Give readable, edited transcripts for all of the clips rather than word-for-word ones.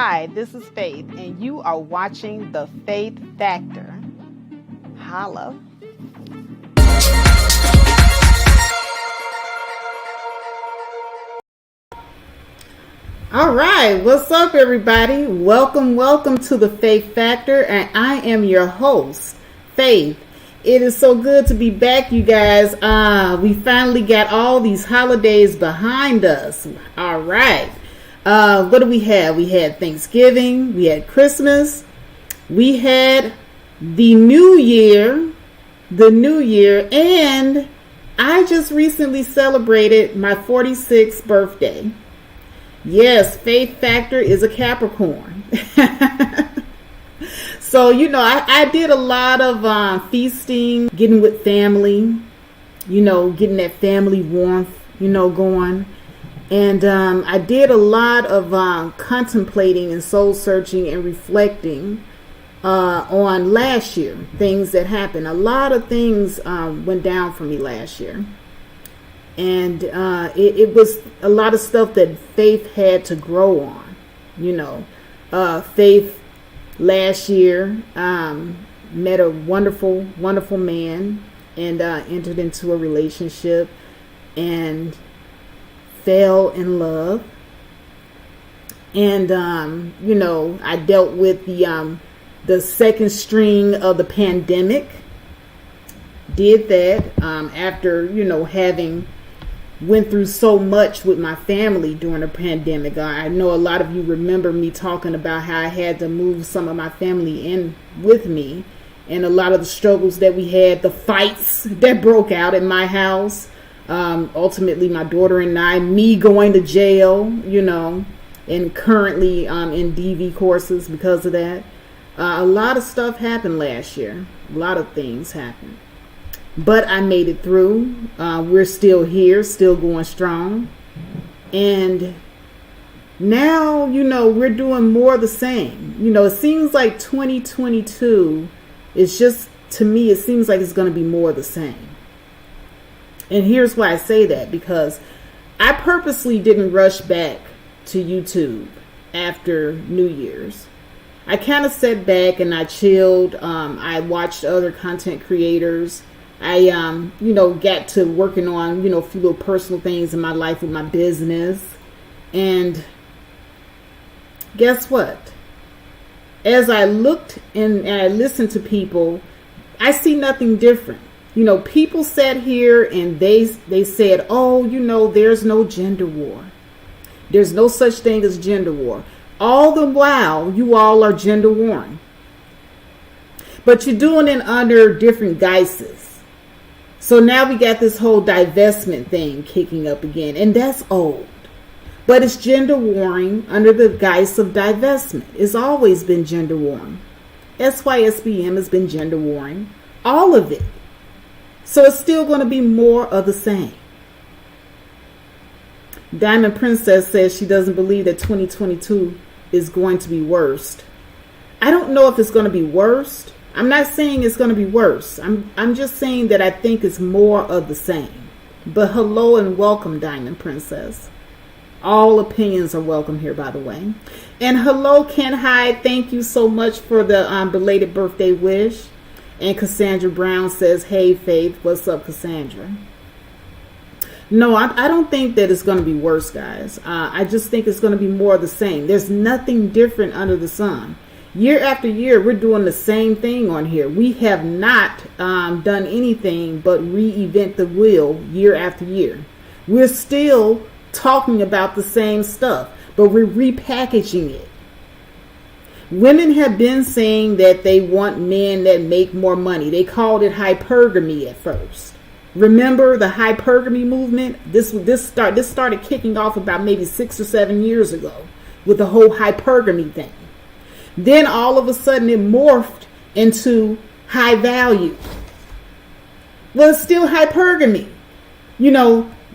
Hi, this is Faith, and you are watching The Faith Factor. Holla. All right, what's up, everybody? Welcome to The Faith Factor, and I am your host, Faith. It is so good to be back, you guys. We finally got all these holidays behind us. All right. What do we have? We had Thanksgiving, we had Christmas, we had the New Year, and I just recently celebrated my 46th birthday. Yes, Faith Factor is a Capricorn. So, I did a lot of feasting, getting with family, getting that family warmth, going. And I did a lot of contemplating and soul searching and reflecting on last year, things that happened. A lot of things went down for me last year. And it was a lot of stuff that Faith had to grow on. Faith last year met a wonderful, wonderful man and entered into a relationship and fell in love. And I dealt with the second string of the pandemic. Did that after having went through so much with my family during the pandemic. I know a lot of you remember me talking about how I had to move some of my family in with me, and a lot of the struggles that we had, the fights that broke out in my house. Ultimately, my daughter and I, me going to jail, and currently in DV courses because of that. A lot of stuff happened last year. A lot of things happened. But I made it through. We're still here, still going strong. And now, we're doing more of the same. It seems like 2022 is just, to me, it seems like it's going to be more of the same. And here's why I say that, because I purposely didn't rush back to YouTube after New Year's. I kind of sat back and I chilled. I watched other content creators. I, got to working on, a few little personal things in my life with my business. And guess what? As I looked and I listened to people, I see nothing different. People sat here and they said, oh, there's no gender war. There's no such thing as gender war. All the while, you all are gender warring. But you're doing it under different guises. So now we got this whole divestment thing kicking up again. And that's old. But it's gender warring under the guise of divestment. It's always been gender warring. SYSBM has been gender warring. All of it. So it's still going to be more of the same. Diamond Princess says she doesn't believe that 2022 is going to be worst. I don't know if it's going to be worst. I'm not saying it's going to be worse. I'm just saying that I think it's more of the same. But hello and welcome, Diamond Princess. All opinions are welcome here, by the way. And hello, Ken Hyde. Thank you so much for the belated birthday wish. And Cassandra Brown says, hey, Faith. What's up, Cassandra? No, I don't think that it's going to be worse, guys. I just think it's going to be more of the same. There's nothing different under the sun. Year after year, we're doing the same thing on here. We have not done anything but reinvent the wheel year after year. We're still talking about the same stuff, but we're repackaging it. Women have been saying that they want men that make more money. They called it hypergamy at first. Remember the hypergamy movement? This started kicking off about maybe 6 or 7 years ago with the whole hypergamy thing. Then all of a sudden it morphed into high value. Well, it's still hypergamy.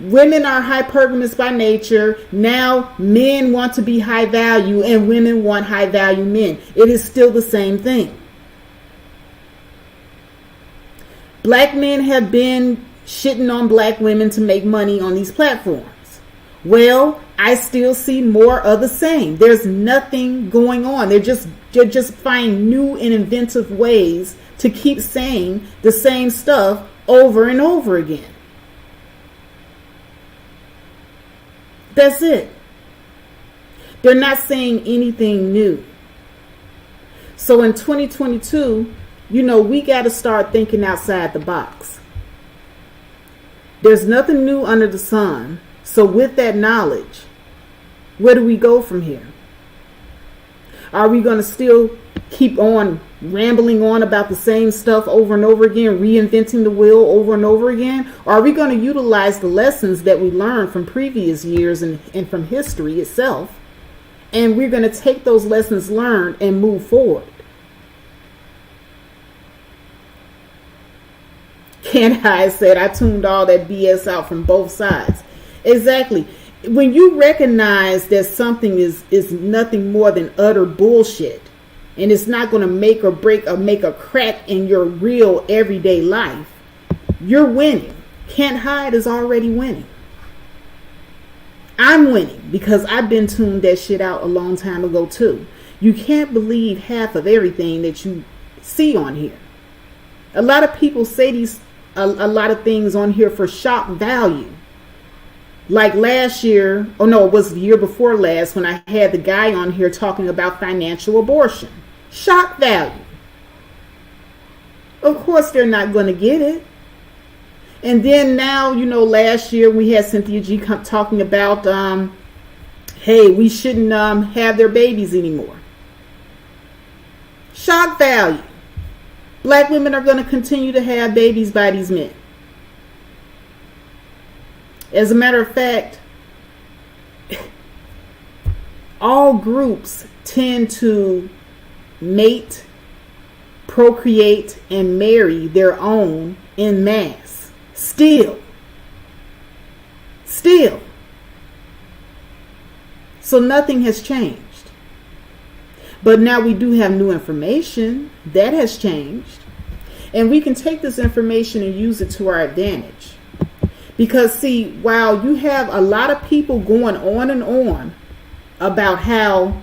Women are hypergamous by nature. Now men want to be high value and women want high value men. It is still the same thing. Black men have been shitting on black women to make money on these platforms. Well, I still see more of the same. There's nothing going on. They're just finding new and inventive ways to keep saying the same stuff over and over again. That's it. They're not saying anything new. So in 2022, we got to start thinking outside the box. There's nothing new under the sun. So with that knowledge, where do we go from here? Are we going to still keep on rambling on about the same stuff over and over again, reinventing the wheel over and over again? Or are we going to utilize the lessons that we learned from previous years and from history itself, and we're going to take those lessons learned and move forward? Ken High said, I tuned all that BS out from both sides. Exactly. When you recognize that something is nothing more than utter bullshit, and it's not going to make or break or make a crack in your real everyday life, you're winning. Can't Hide is already winning. I'm winning because I've been tuned that shit out a long time ago too. You can't believe half of everything that you see on here. A lot of people say a lot of things on here for shock value. Like last year, it was the year before last, when I had the guy on here talking about financial abortion. Shock value. Of course they're not going to get it. And then now, last year we had Cynthia G talking about, hey, we shouldn't have their babies anymore. Shock value. Black women are going to continue to have babies by these men. As a matter of fact, all groups tend to mate, procreate, and marry their own en masse. Still. So nothing has changed. But now we do have new information that has changed. And we can take this information and use it to our advantage. Because see, while you have a lot of people going on and on about how,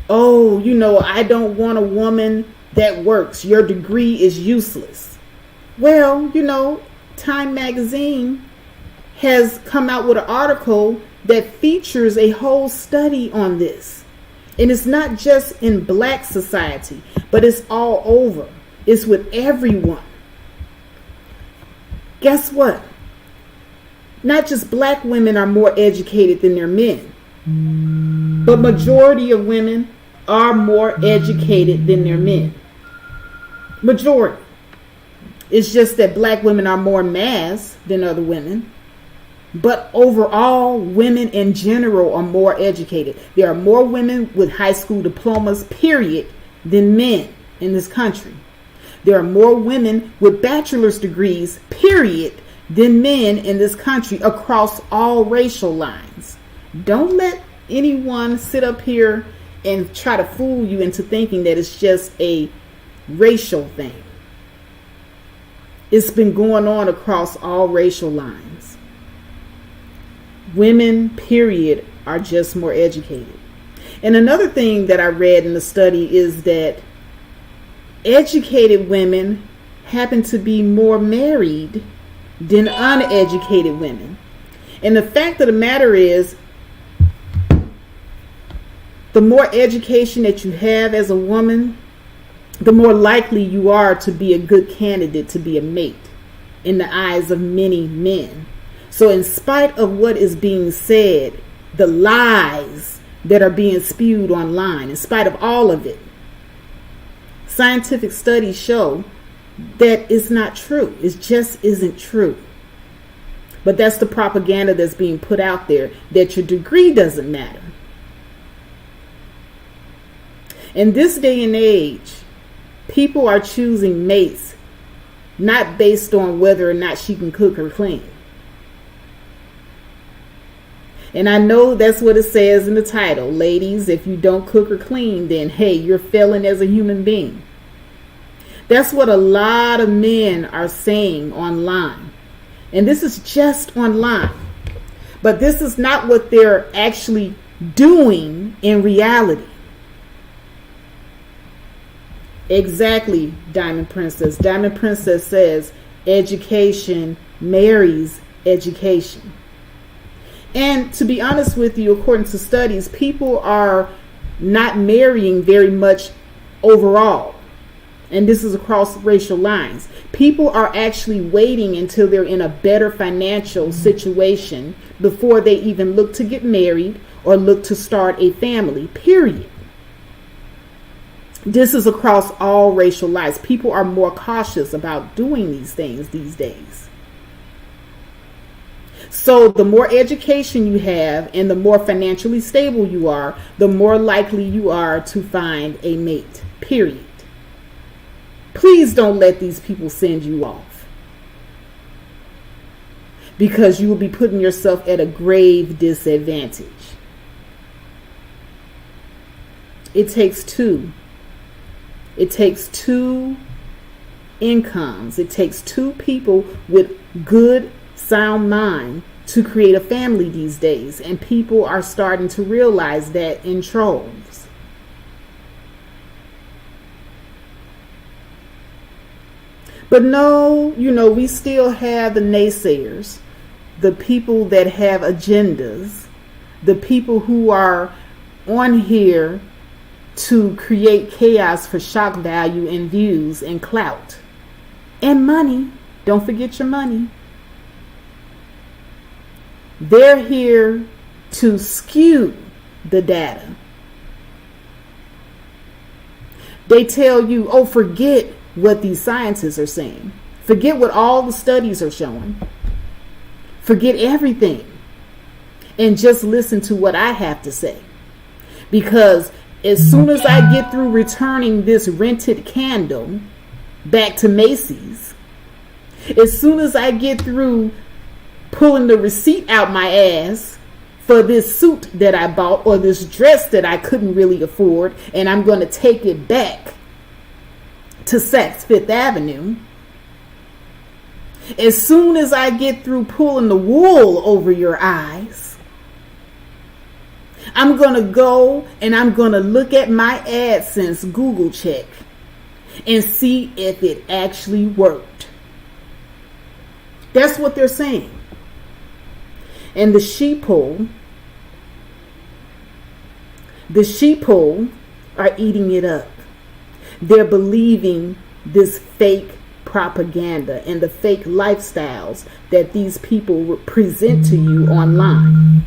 I don't want a woman that works. Your degree is useless. Well, Time Magazine has come out with an article that features a whole study on this. And it's not just in black society, but it's all over. It's with everyone. Guess what? Not just black women are more educated than their men, but majority of women are more educated than their men. Majority. It's just that black women are more mass than other women. But overall, women in general are more educated. There are more women with high school diplomas, period, than men in this country. There are more women with bachelor's degrees, period, than men in this country across all racial lines. Don't let anyone sit up here and try to fool you into thinking that it's just a racial thing. It's been going on across all racial lines. Women, period, are just more educated. And another thing that I read in the study is that educated women happen to be more married than uneducated women. And the fact of the matter is, the more education that you have as a woman, the more likely you are to be a good candidate to be a mate in the eyes of many men. So in spite of what is being said, the lies that are being spewed online, in spite of all of it, scientific studies show that it's not true. It just isn't true. But that's the propaganda that's being put out there, that your degree doesn't matter. In this day and age, people are choosing mates not based on whether or not she can cook or clean. And I know that's what it says in the title. Ladies, if you don't cook or clean, then hey, you're failing as a human being. That's what a lot of men are saying online. And this is just online. But this is not what they're actually doing in reality. Exactly, Diamond Princess. Diamond Princess says education marries education. And to be honest with you, according to studies, people are not marrying very much overall. And this is across racial lines. People are actually waiting until they're in a better financial situation before they even look to get married or look to start a family, period. This is across all racial lines. People are more cautious about doing these things these days. So the more education you have and the more financially stable you are, the more likely you are to find a mate, period. Please don't let these people send you off, because you will be putting yourself at a grave disadvantage. It takes two. It takes two incomes. It takes two people with good, sound mind to create a family these days. And people are starting to realize that in droves. But no, we still have the naysayers, the people that have agendas, the people who are on here to create chaos for shock value and views and clout and money. Don't forget your money. They're here to skew the data. They tell you, oh, forget what these scientists are saying. Forget what all the studies are showing. Forget everything and just listen to what I have to say. Because as soon as I get through returning this rented candle back to Macy's, as soon as I get through pulling the receipt out my ass for this suit that I bought or this dress that I couldn't really afford, and I'm going to take it back to Saks Fifth Avenue, as soon as I get through pulling the wool over your eyes, I'm going to go and I'm going to look at my AdSense Google check and see if it actually worked. That's what they're saying. And the sheeple are eating it up. They're believing this fake propaganda and the fake lifestyles that these people present to you online.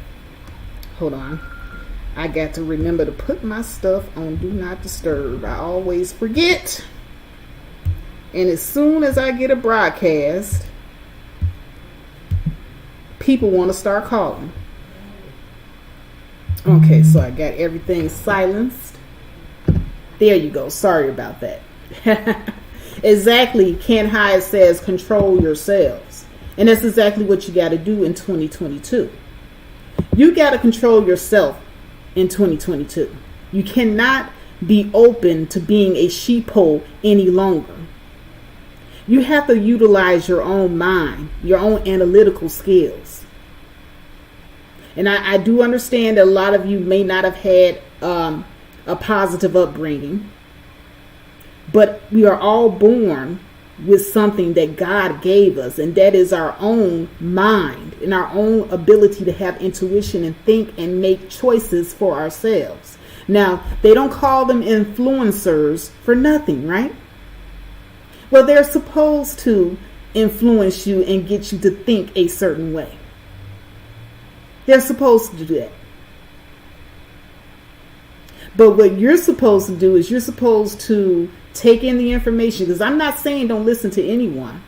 Hold on. I got to remember to put my stuff on Do Not Disturb. I always forget. And as soon as I get a broadcast, people want to start calling. Okay, so I got everything silenced. There you go. Sorry about that. Exactly. Ken Hyde says control yourselves. And that's exactly what you got to do in 2022. You got to control yourself in 2022. You cannot be open to being a sheeple any longer. You have to utilize your own mind, your own analytical skills. And I do understand that a lot of you may not have had a positive upbringing, but we are all born with something that God gave us, and that is our own mind and our own ability to have intuition and think and make choices for ourselves. Now, they don't call them influencers for nothing, right? Well, they're supposed to influence you and get you to think a certain way. They're supposed to do that. But what you're supposed to do is you're supposed to take in the information, because I'm not saying don't listen to anyone.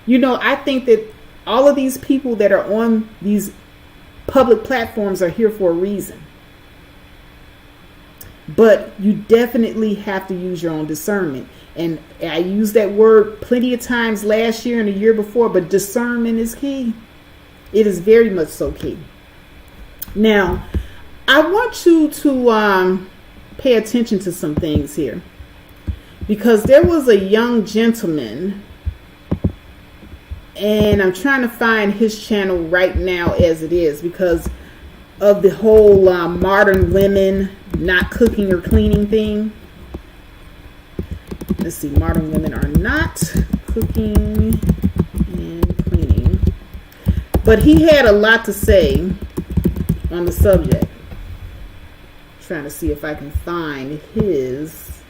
I think that all of these people that are on these public platforms are here for a reason. But you definitely have to use your own discernment. And I used that word plenty of times last year and the year before, but discernment is key. It is very much so key. Now, I want you to pay attention to some things here. Because there was a young gentleman And I'm trying to find his channel right now as it is because of the whole modern women not cooking or cleaning thing. Let's see, modern women are not cooking and cleaning. But he had a lot to say on the subject. Trying to see if I can find his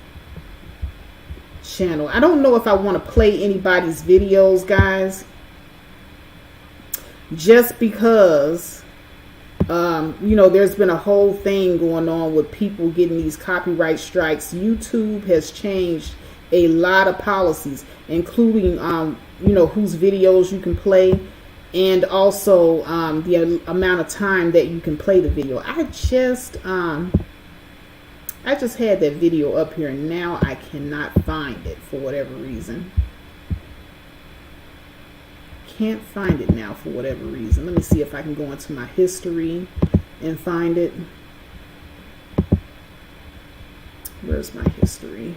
channel. I don't know if I want to play anybody's videos, guys. Just because, you know, there's been a whole thing going on with people getting these copyright strikes. YouTube has changed a lot of policies, including, you know, whose videos you can play, and also the amount of time that you can play the video. I just had that video up here, and now I cannot find it for whatever reason. Can't find it now for whatever reason. Let me see if I can go into my history and find it. Where's my history?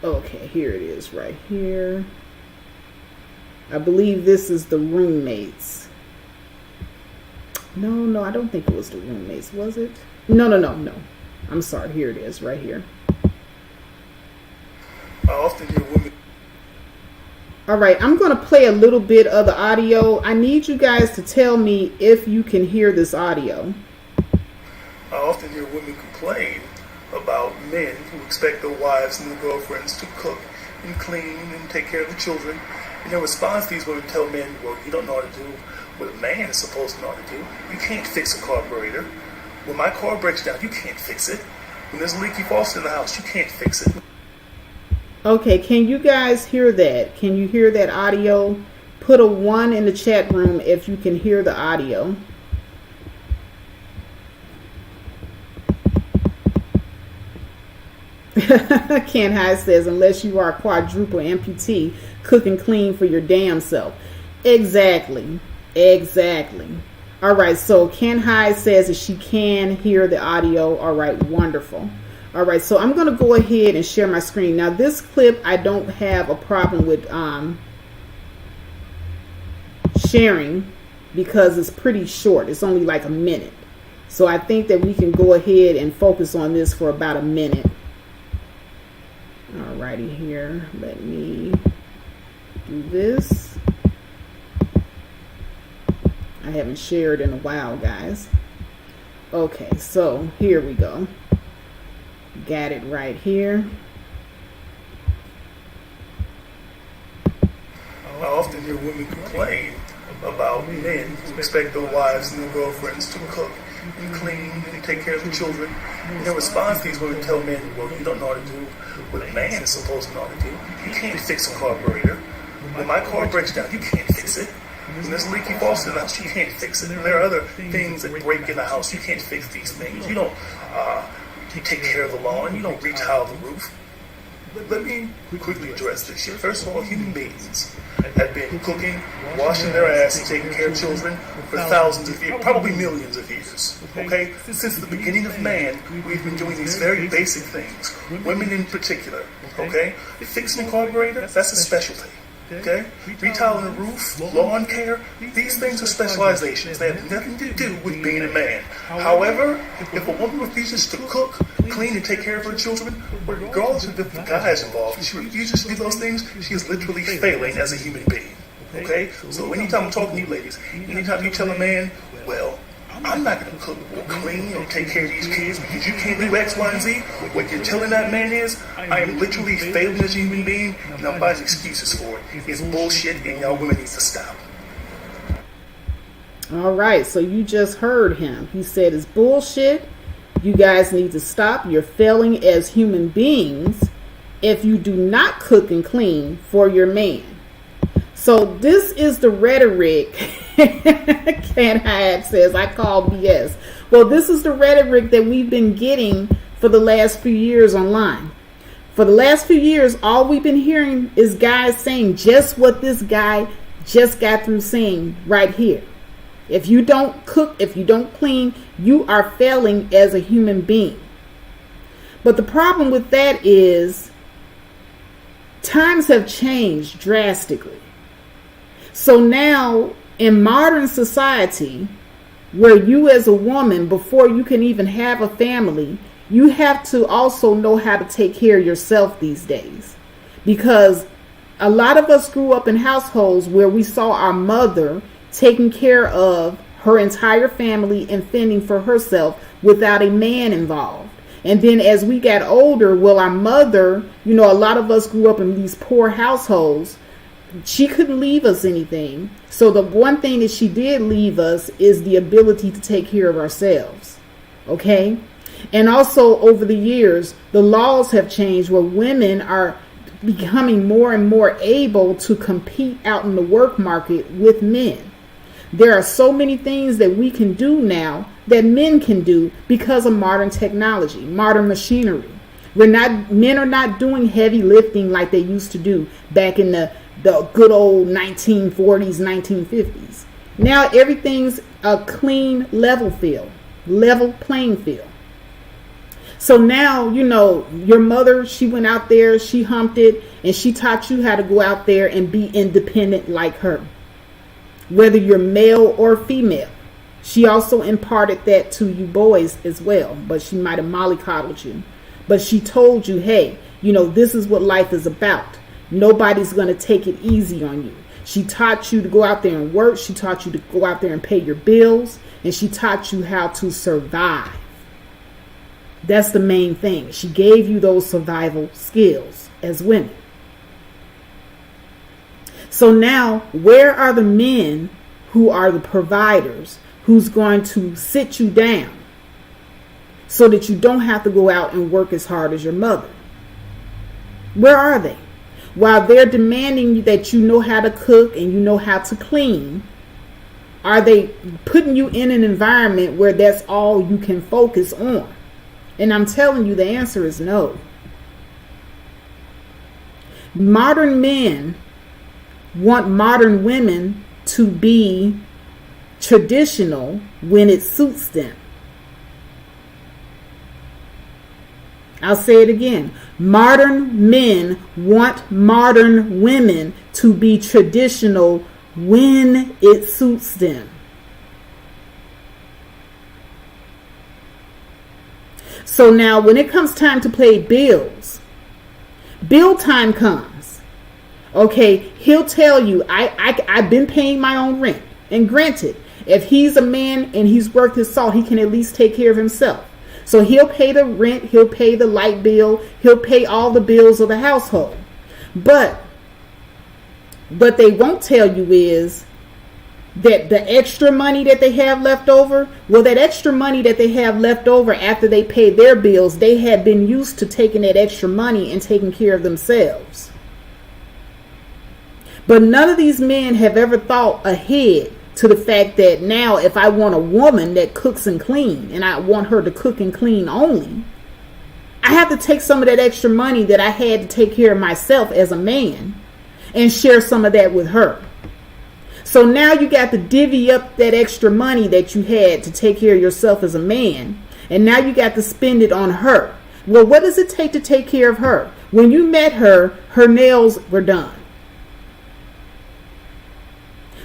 Okay, here it is right here. I believe this is the roommates. No, I don't think it was the roommates, was it? No. I'm sorry, here it is right here. I often hear women. All right, I'm going to play a little bit of the audio. I need you guys to tell me if you can hear this audio. I often hear women complain about men who expect their wives and their girlfriends to cook and clean and take care of the children. And in response, these women tell men, well, you don't know how to do what a man is supposed to know how to do. You can't fix a carburetor. When my car breaks down, you can't fix it. When there's a leaky faucet in the house, you can't fix it. Okay, can you guys hear that? Can you hear that audio? Put a 1 in the chat room if you can hear the audio. Ken High says, unless you are a quadruple amputee, cook and clean for your damn self. Exactly. All right, so Ken High says that she can hear the audio. All right, wonderful. All right, so I'm going to go ahead and share my screen. Now, this clip, I don't have a problem with sharing because it's pretty short. It's only like a minute. So I think that we can go ahead and focus on this for about a minute. All righty here. Let me do this. I haven't shared in a while, guys. Okay, so here we go. Got it right here. I often hear women complain about men who expect their wives and their girlfriends to cook and clean and take care of the children. And in response, these women tell men, well, you don't know how to do what a man is supposed to know how to do. You can't fix a carburetor. When my car breaks down, you can't fix it. When there's a leaky faucet in the house, you can't fix it. And there are other things that break in the house. You can't fix these things. You don't take care of the lawn. You don't retile the roof. Let me quickly address this here. First of all, human beings have been cooking, washing their ass, and taking care of children for thousands of years, probably millions of years. Okay? Since the beginning of man, we've been doing these very basic things. Women in particular. Okay? Fixing a carburetor, that's a specialty. Okay? Retiling a roof, lawn care, these things are specializations. They have nothing to do with being a man. However, if a woman refuses to cook, clean, and take care of her children, regardless of if the guy is involved, if she refuses to do those things, she is literally failing as a human being. Okay? So anytime I'm talking to you ladies, anytime you tell a man, well, I'm not going to cook or clean or take care of these kids because you can't do X, Y, and Z. What you're telling that man is, I am literally failing as a human being, and I'm finding excuses for it. It's bullshit, and y'all women need to stop. All right, so you just heard him. He said it's bullshit. You guys need to stop. You're failing as human beings if you do not cook and clean for your man. So this is the rhetoric. Ken Hyde says, I call BS. Well, this is the rhetoric that we've been getting for the last few years online. For the last few years, all we've been hearing is guys saying just what this guy just got through saying right here. If you don't cook, if you don't clean, you are failing as a human being. But the problem with that is times have changed drastically. So now in modern society, where you as a woman, before you can even have a family, you have to also know how to take care of yourself these days. Because a lot of us grew up in households where we saw our mother taking care of her entire family and fending for herself without a man involved. And then as we got older, well, our mother, a lot of us grew up in these poor households. She couldn't leave us anything. So the one thing that she did leave us is the ability to take care of ourselves. Okay? And also over the years, the laws have changed where women are becoming more and more able to compete out in the work market with men. There are so many things that we can do now that men can do because of modern technology, modern machinery. Men are not doing heavy lifting like they used to do back in the good old 1940s, 1950s. Now everything's a clean level playing field. So now, your mother, she went out there, she humped it, and she taught you how to go out there and be independent like her. Whether you're male or female. She also imparted that to you boys as well, but she might have mollycoddled you. But she told you, hey, this is what life is about. Nobody's going to take it easy on you. She taught you to go out there and work. She taught you to go out there and pay your bills. And she taught you how to survive. That's the main thing. She gave you those survival skills as women. So now, where are the men who are the providers, who's going to sit you down so that you don't have to go out and work as hard as your mother? Where are they? While they're demanding that you know how to cook and you know how to clean, are they putting you in an environment where that's all you can focus on? And I'm telling you, the answer is no. Modern men want modern women to be traditional when it suits them. I'll say it again. Modern men want modern women to be traditional when it suits them. So now when it comes time to pay bills, bill time comes. Okay, he'll tell you, I've been paying my own rent. And granted, if he's a man and he's worth his salt, he can at least take care of himself. So he'll pay the rent, he'll pay the light bill, he'll pay all the bills of the household. But what they won't tell you is that the extra money that they have left over, well, that extra money that they have left over after they pay their bills, they have been used to taking that extra money and taking care of themselves. But none of these men have ever thought ahead to the fact that now if I want a woman that cooks and clean, and I want her to cook and clean only, I have to take some of that extra money that I had to take care of myself as a man and share some of that with her. So now you got to divvy up that extra money that you had to take care of yourself as a man, and now you got to spend it on her. Well, what does it take to take care of her? When you met her, her nails were done.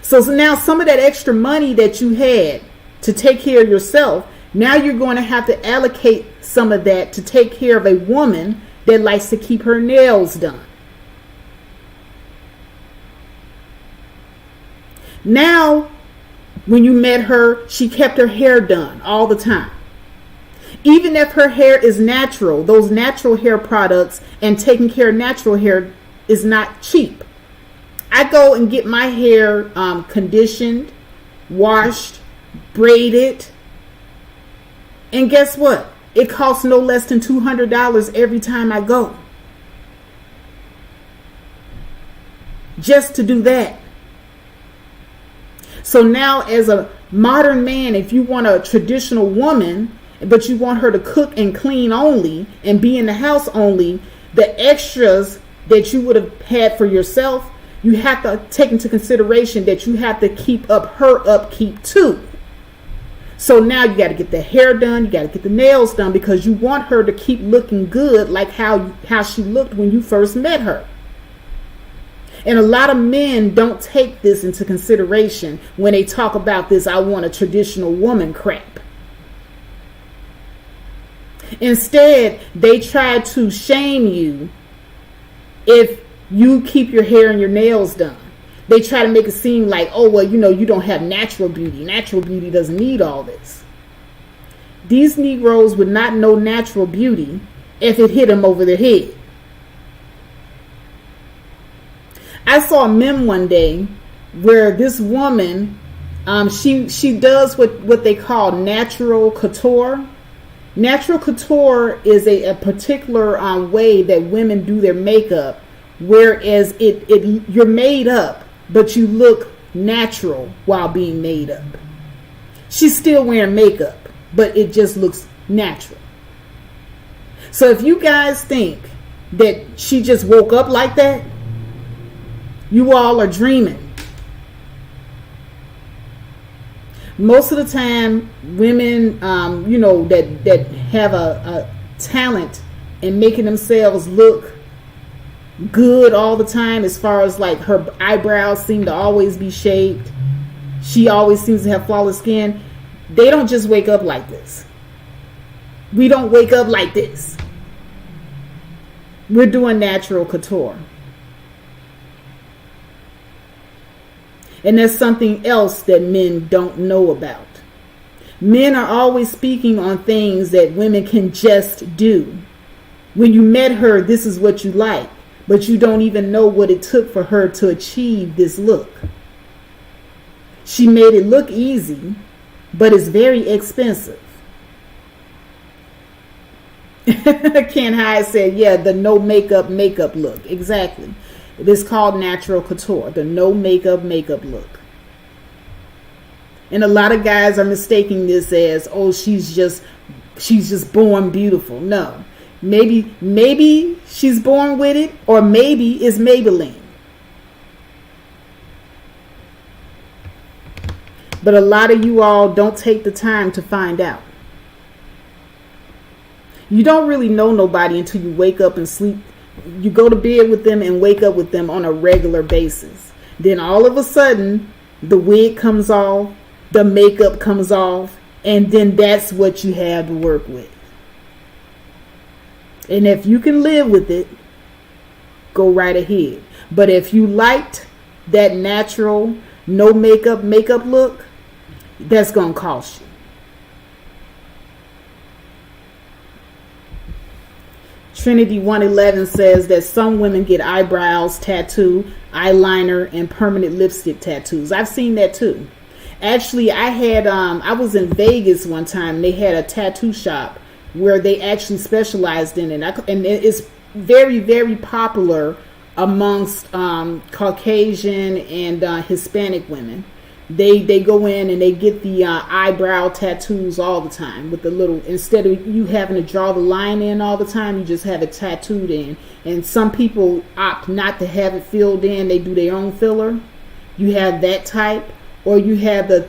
So now some of that extra money that you had to take care of yourself, now you're going to have to allocate some of that to take care of a woman that likes to keep her nails done. Now, when you met her, she kept her hair done all the time. Even if her hair is natural, those natural hair products and taking care of natural hair is not cheap. I go and get my hair conditioned, washed, braided, and guess what? It costs no less than $200 every time I go. Just to do that. So now as a modern man, if you want a traditional woman, but you want her to cook and clean only and be in the house only, the extras that you would have had for yourself, you have to take into consideration that you have to keep up her upkeep too. So now you got to get the hair done, you got to get the nails done, because you want her to keep looking good like how she looked when you first met her. And a lot of men don't take this into consideration when they talk about this "I want a traditional woman" crap. Instead, they try to shame you if you keep your hair and your nails done. They try to make it seem like, oh, well, you don't have natural beauty. Natural beauty doesn't need all this. These Negroes would not know natural beauty if it hit them over the head. I saw a meme one day where this woman, she does what they call natural couture. Natural couture is a particular way that women do their makeup, whereas you're made up, but you look natural while being made up. She's still wearing makeup, but it just looks natural. So if you guys think that she just woke up like that, you all are dreaming. Most of the time, women, that have a talent in making themselves look good all the time, as far as like her eyebrows seem to always be shaped, she always seems to have flawless skin. They don't just wake up like this. We don't wake up like this. We're doing natural couture. And there's something else that men don't know about. Men are always speaking on things that women can just do. When you met her, this is what you like, but you don't even know what it took for her to achieve this look. She made it look easy, but it's very expensive. Ken Hyde said, yeah, the no makeup look. Exactly. It is called natural couture, the no makeup look. And a lot of guys are mistaking this as, oh, she's just born beautiful. No. Maybe she's born with it, or maybe it's Maybelline. But a lot of you all don't take the time to find out. You don't really know nobody until you wake up and sleep. You go to bed with them and wake up with them on a regular basis. Then all of a sudden, the wig comes off, the makeup comes off, and then that's what you have to work with. And if you can live with it, go right ahead. But if you liked that natural, no makeup look, that's going to cost you. Trinity 111 says that some women get eyebrows tattoo, eyeliner, and permanent lipstick tattoos. I've seen that too. Actually, I was in Vegas one time. They had a tattoo shop where they actually specialized in it. And it's very, very popular amongst Caucasian and Hispanic women. They go in and they get the eyebrow tattoos all the time with the little, instead of you having to draw the line in all the time, you just have it tattooed in. And some people opt not to have it filled in. They do their own filler. You have that type. Or you have the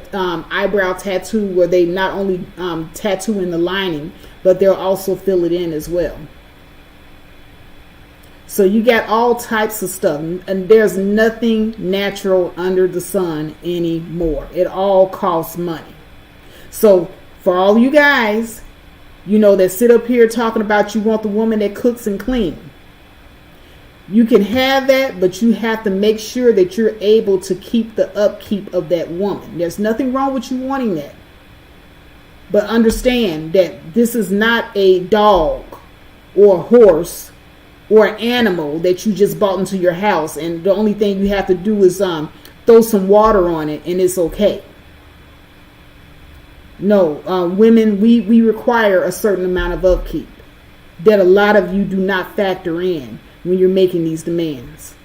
eyebrow tattoo where they not only tattoo in the lining, but they'll also fill it in as well. So you got all types of stuff, and there's nothing natural under the sun anymore. It all costs money. So for all you guys, that sit up here talking about you want the woman that cooks and cleans, you can have that, but you have to make sure that you're able to keep the upkeep of that woman. There's nothing wrong with you wanting that. But understand that this is not a dog or a horse or an animal that you just bought into your house, and the only thing you have to do is throw some water on it and it's okay. No, women, we require a certain amount of upkeep that a lot of you do not factor in when you're making these demands.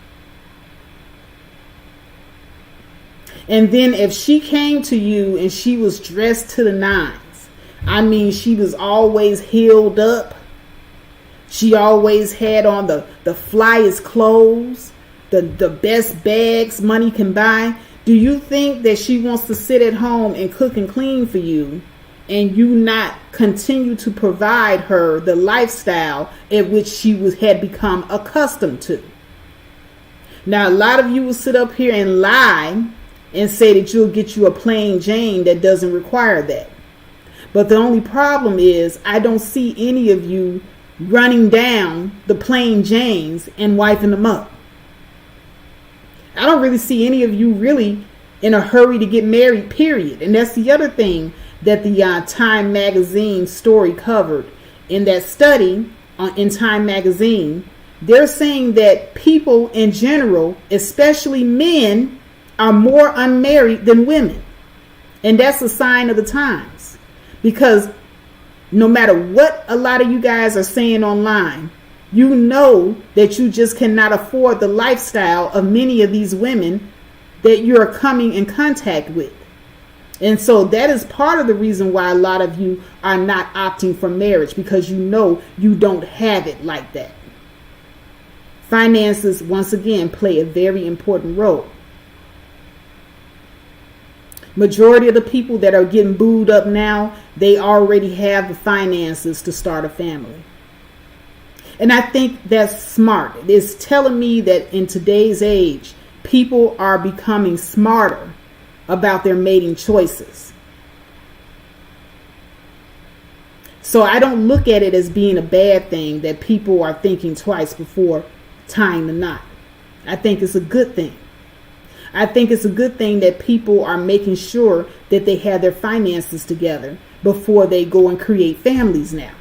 And then if she came to you and she was dressed to the nines, I mean, she was always heeled up. She always had on the flyest clothes, the best bags money can buy. Do you think that she wants to sit at home and cook and clean for you and you not continue to provide her the lifestyle at which she had become accustomed to. Now, a lot of you will sit up here and lie and say that you'll get you a plain Jane that doesn't require that. But the only problem is I don't see any of you running down the plain Janes and wiping them up. I don't really see any of you really in a hurry to get married, period. And that's the other thing that the Time Magazine story covered. In that study in Time Magazine, they're saying that people in general, especially men, are more unmarried than women. And that's a sign of the times. Because no matter what a lot of you guys are saying online, you know that you just cannot afford the lifestyle of many of these women that you're coming in contact with. And so that is part of the reason why a lot of you are not opting for marriage, because you know you don't have it like that. Finances, once again, play a very important role. Majority of the people that are getting booed up now, they already have the finances to start a family. And I think that's smart. It's telling me that in today's age, people are becoming smarter about their mating choices. So I don't look at it as being a bad thing that people are thinking twice before tying the knot. I think it's a good thing. I think it's a good thing that people are making sure that they have their finances together before they go and create families now.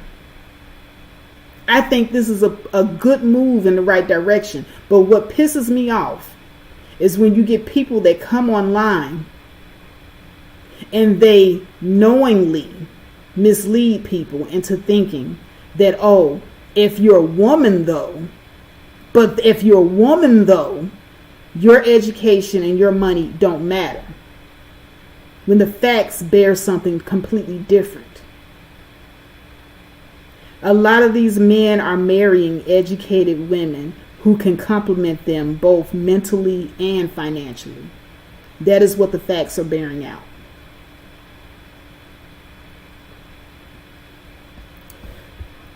I think this is a good move in the right direction. But what pisses me off is when you get people that come online and they knowingly mislead people into thinking that, oh, if you're a woman though, your education and your money don't matter, when the facts bear something completely different. A lot of these men are marrying educated women who can complement them both mentally and financially. That is what the facts are bearing out.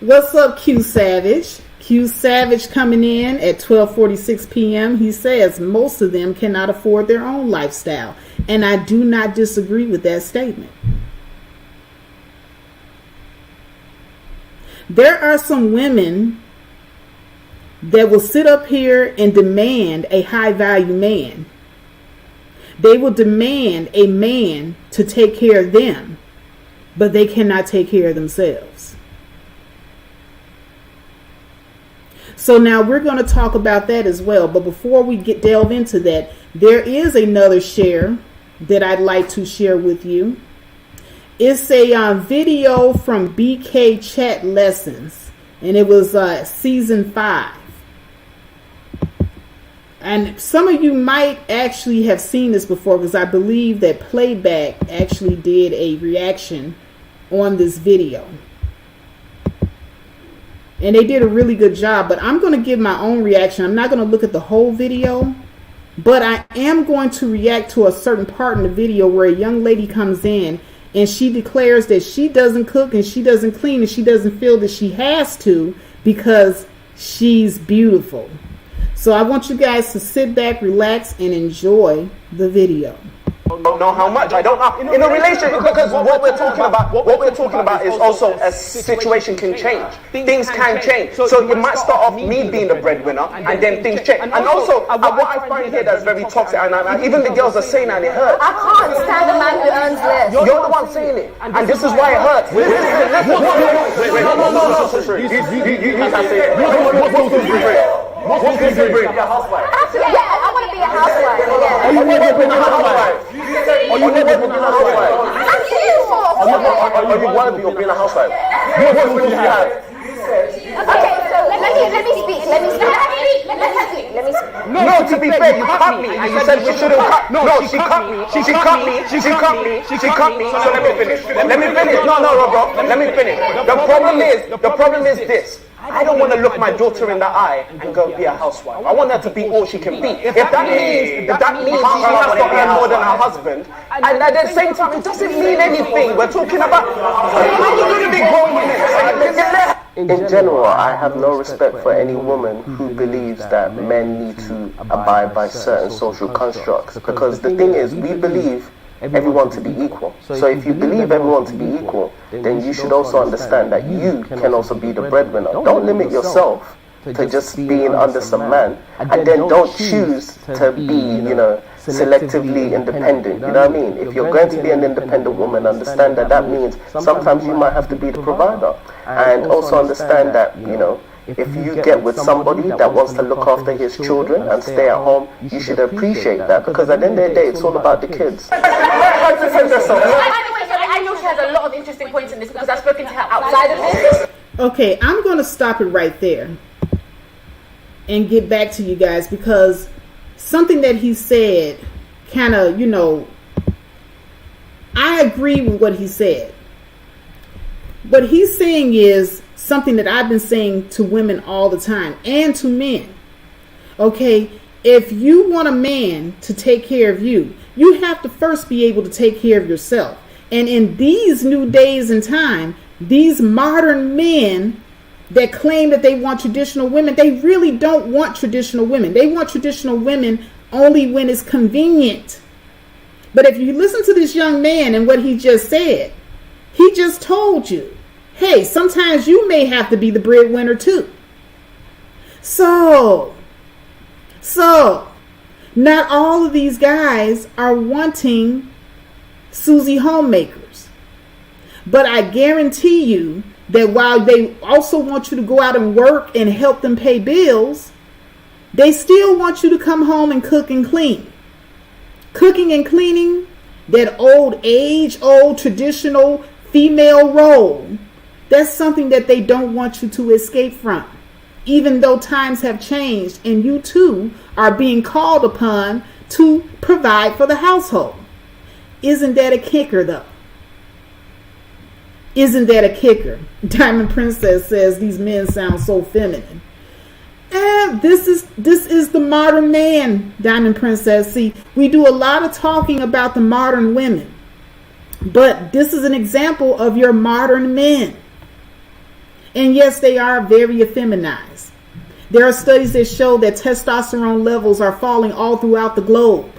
What's up, Q Savage? Q Savage coming in at 12:46 p.m. He says most of them cannot afford their own lifestyle. And I do not disagree with that statement. There are some women that will sit up here and demand a high value man. They will demand a man to take care of them, but they cannot take care of themselves. So now we're going to talk about that as well. But before we delve into that, there is another share that I'd like to share with you. It's a video from BK Chat Lessons, and it was season 5. And some of you might actually have seen this before, because I believe that Playback actually did a reaction on this video. And they did a really good job, but I'm going to give my own reaction. I'm not going to look at the whole video, but I am going to react to a certain part in the video where a young lady comes in and she declares that she doesn't cook and she doesn't clean and she doesn't feel that she has to because she's beautiful. So I want you guys to sit back, relax, and enjoy the video. Don't know how much. I don't know. In a relationship, because what we're talking about is also a situation can change. Things can change. So it might start off me being the breadwinner, and then things change. And also, what I find here that's very toxic, and even the girls are saying that, and it hurts. I can't stand a man who earns less. You're the one saying it, and this is why it hurts. Wait. What can you bring? A housewife. Yeah, I want to be a housewife. Yeah. Are you never been a housewife? Are you never been a housewife? Are you worthy of being a housewife? What would you have? Okay, so let me speak. Let me speak. No, to be fair, you cut me, and you said we shouldn't cut. No, she cut me. She cut me. So let me finish. No, bro. Let me finish. The problem is this. I don't want to look my daughter in the eye and go be a housewife. I want her to be all she can be. If that means she has to earn more than her husband, and at the same time, it doesn't mean anything. We're talking about in general, I have no respect for any woman who believes that men need to abide by certain social constructs. Because the thing is, we believe everyone to be equal. So if you believe everyone to be equal, then you should also understand that you can also be the breadwinner. Don't limit yourself to just being under some man, and then don't choose to be, selectively independent. You know what I mean? If you're going to be an independent woman, understand that means sometimes you might have to be the provider. And also understand that, if you get with somebody that wants to look after his children and stay at home, you should appreciate that, because at the end of the day, it's all about the kids. I know she has a lot of interesting points in this because I've spoken to her outside of this. Okay, I'm going to stop it right there and get back to you guys, because something that he said kind of, I agree with what he said. What he's saying is something that I've been saying to women all the time and to men. Okay, if you want a man to take care of you, you have to first be able to take care of yourself. And in these new days and time, these modern men that claim that they want traditional women, they really don't want traditional women. They want traditional women only when it's convenient. But if you listen to this young man and what he just said, he just told you, hey, sometimes you may have to be the breadwinner too. So, not all of these guys are wanting Susie homemakers. But I guarantee you that while they also want you to go out and work and help them pay bills, they still want you to come home and cook and clean. Cooking and cleaning, that old traditional female role, that's something that they don't want you to escape from. Even though times have changed and you too are being called upon to provide for the household. Isn't that a kicker though? Isn't that a kicker? Diamond Princess says these men sound so feminine. And this is the modern man, Diamond Princess. See, we do a lot of talking about the modern women, but this is an example of your modern men. And yes, they are very effeminized. There are studies that show that testosterone levels are falling all throughout the globe.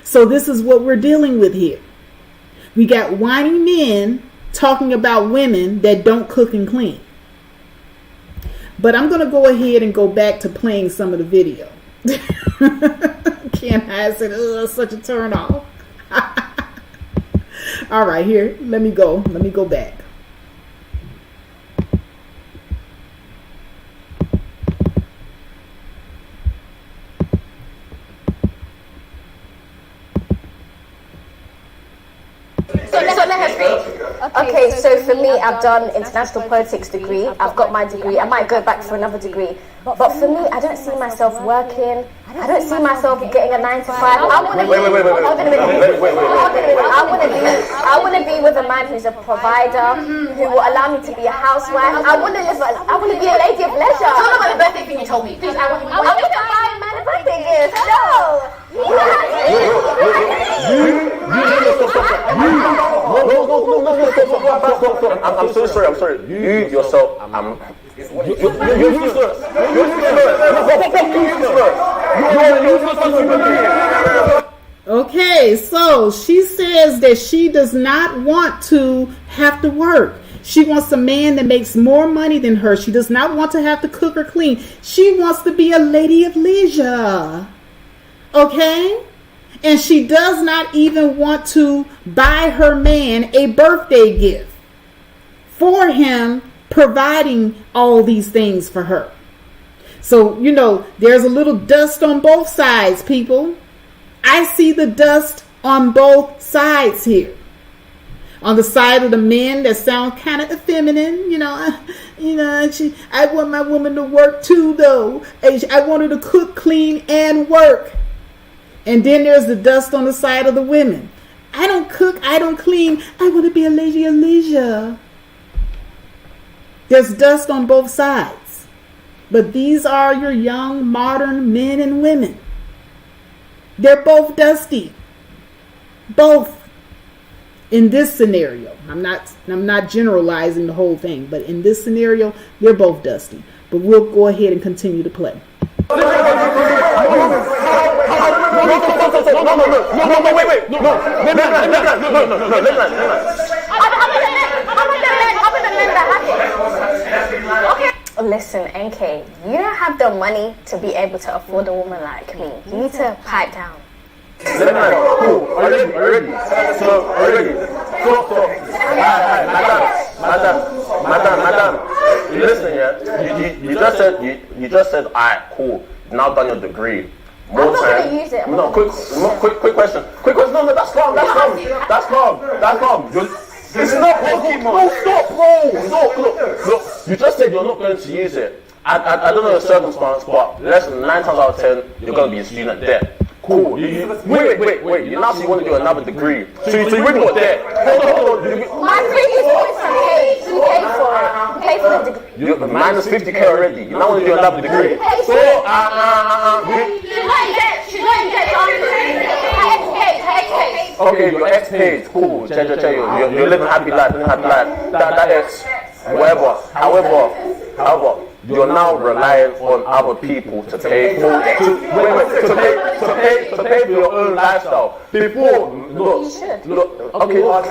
So this is what we're dealing with here. We got whiny men talking about women that don't cook and clean. But I'm going to go ahead and go back to playing some of the video. Ken High said, such a turn off. All right, here, let me go back. So let her speak. Okay, so for me, I've done international politics degree. I've got my degree. I might go back for another degree. But for me, I don't see myself working. I don't see myself getting a 9 to 5. I want to be with a man who's a provider, who will allow me to be a housewife. I want to be a lady of leisure. Tell them about the birthday thing you told me. Please, I want to buy a man a birthday gift. No. I'm so sorry. You yourself, Okay, so she says that she does not want to have to work. She wants a man that makes more money than her. She does not want to have to cook or clean. She wants to be a lady of leisure. Okay? And she does not even want to buy her man a birthday gift for him providing all these things for her. So, there's a little dust on both sides, people. I see the dust on both sides here. On the side of the men that sound kind of feminine, I want my woman to work too, though. I want her to cook, clean, and work. And then there's the dust on the side of the women. I don't cook, I don't clean. I want to be a lady of leisure. There's dust on both sides. But these are your young, modern men and women. They're both dusty. Both. In this scenario, I'm not generalizing the whole thing, but in this scenario, they're both dusty. But we'll go ahead and continue to play. No, wait. Listen, NK, you don't have the money to be able to afford a woman like me. You need to pipe down. Cool. Already. Madam. You listen, yeah? You just said, alright, cool. Now done your degree. More I'm not time. gonna use it. No, quick question. No, that's calm. It's not Pokemon. No, stop, bro. Look. You just said you're not going to use it. I don't know the circumstance, but less than 9 times out of 10, you're going to be a student debt. Cool. Wait. You now you want to do another degree. So you really got debt. Hold on. My previous boyfriend paid for it. Pay for the degree. You're minus 50k already. You now want to do another degree. So, okay, your ex paid. Cool. You're living happy life. That ex, whatever. However, you're now relying on other people to pay for your own lifestyle. Before, look. Okay. Why?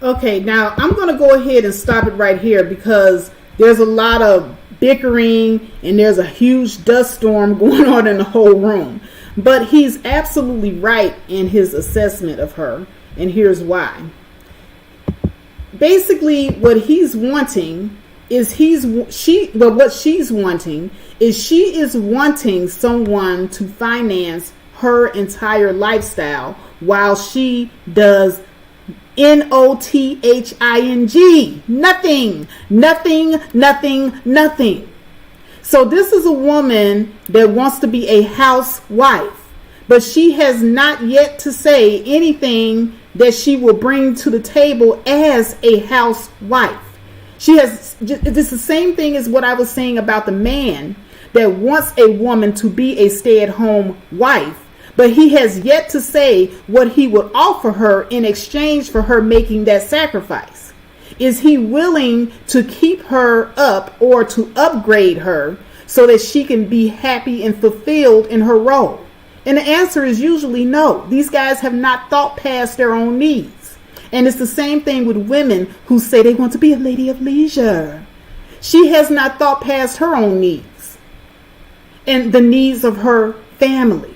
Okay, now I'm going to go ahead and stop it right here because there's a lot of bickering and there's a huge dust storm going on in the whole room. But he's absolutely right in his assessment of her, and here's why. Basically, what he's wanting is she is wanting someone to finance her entire lifestyle while she does nothing. So this is a woman that wants to be a housewife, but she has not yet to say anything that she will bring to the table as a housewife. It's the same thing as what I was saying about the man that wants a woman to be a stay-at-home wife, but he has yet to say what he would offer her in exchange for her making that sacrifice. Is he willing to keep her up or to upgrade her so that she can be happy and fulfilled in her role? And the answer is usually no. These guys have not thought past their own needs. And it's the same thing with women who say they want to be a lady of leisure. She has not thought past her own needs and the needs of her family.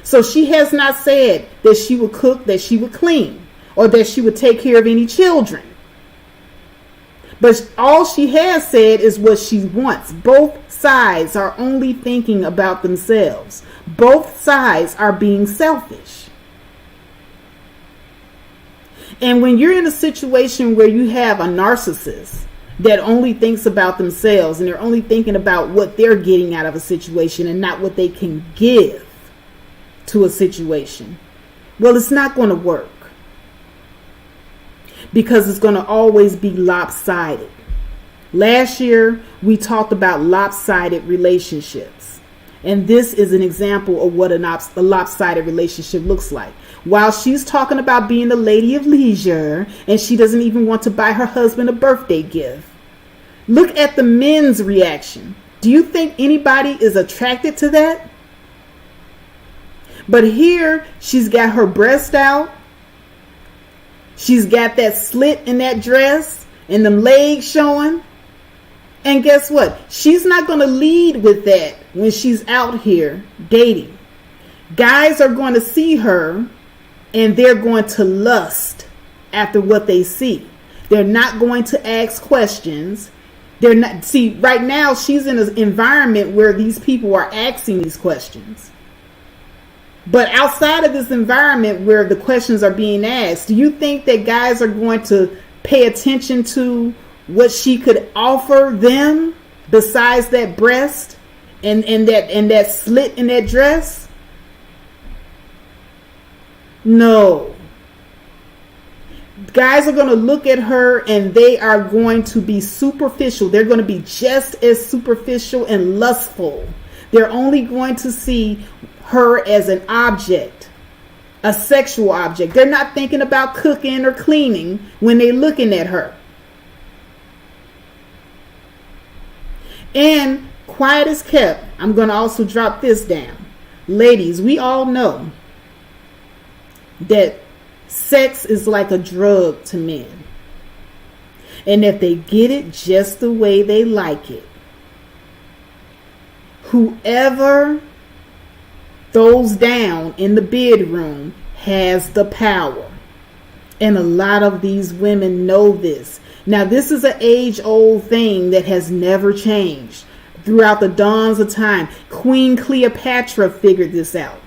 So she has not said that she would cook, that she would clean, or that she would take care of any children. But all she has said is what she wants. Both sides are only thinking about themselves. Both sides are being selfish. And when you're in a situation where you have a narcissist that only thinks about themselves and they're only thinking about what they're getting out of a situation and not what they can give to a situation, well, it's not going to work. Because it's going to always be lopsided. Last year, we talked about lopsided relationships. And this is an example of what a lopsided relationship looks like. While she's talking about being a lady of leisure, and she doesn't even want to buy her husband a birthday gift, look at the men's reaction. Do you think anybody is attracted to that? But here, she's got her breast out. She's got that slit in that dress and them legs showing. And guess what? She's not going to lead with that when she's out here dating. Guys are going to see her and they're going to lust after what they see. They're not going to ask questions. They're not. See, right now she's in an environment where these people are asking these questions. But outside of this environment where the questions are being asked, do you think that guys are going to pay attention to what she could offer them besides that breast and that slit in that dress? No. Guys are going to look at her and they are going to be superficial. They're going to be just as superficial and lustful. They're only going to see her as an object, a sexual object. They're not thinking about cooking or cleaning when they're looking at her. And quiet as kept, I'm going to also drop this down. Ladies, we all know that sex is like a drug to men. And if they get it just the way they like it, whoever throws down in the bedroom has the power. And a lot of these women know this. Now, this is an age-old thing that has never changed. Throughout the dawns of time, Queen Cleopatra figured this out.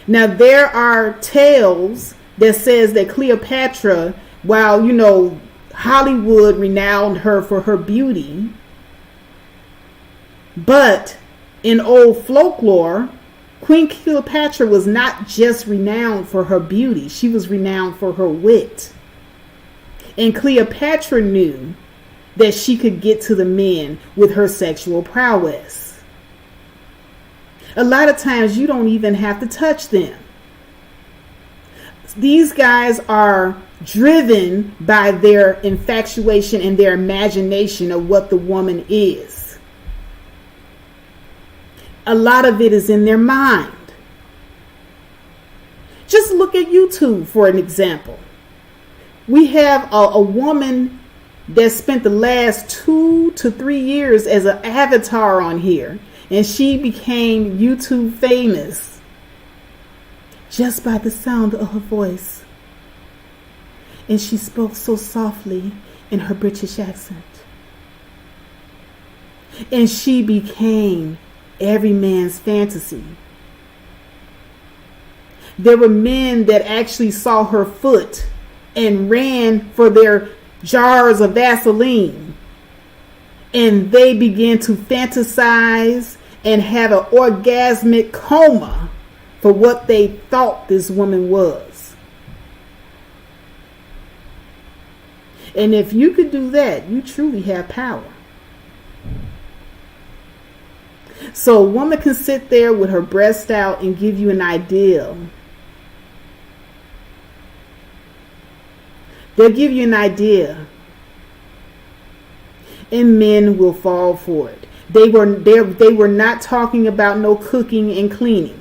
Now, there are tales that says that Cleopatra, while, Hollywood renowned her for her beauty, but in old folklore, Queen Cleopatra was not just renowned for her beauty. She was renowned for her wit. And Cleopatra knew that she could get to the men with her sexual prowess. A lot of times you don't even have to touch them. These guys are driven by their infatuation and their imagination of what the woman is. A lot of it is in their mind. Just look at YouTube for an example. We have a woman that spent the last 2 to 3 years as an avatar on here, and she became YouTube famous just by the sound of her voice. And she spoke so softly in her British accent. And she became every man's fantasy. There were men that actually saw her foot and ran for their jars of Vaseline. And they began to fantasize and have an orgasmic coma for what they thought this woman was. And if you could do that, you truly have power. So a woman can sit there with her breast out and give you an ideal. They'll give you an idea. And men will fall for it. They were not talking about no cooking and cleaning.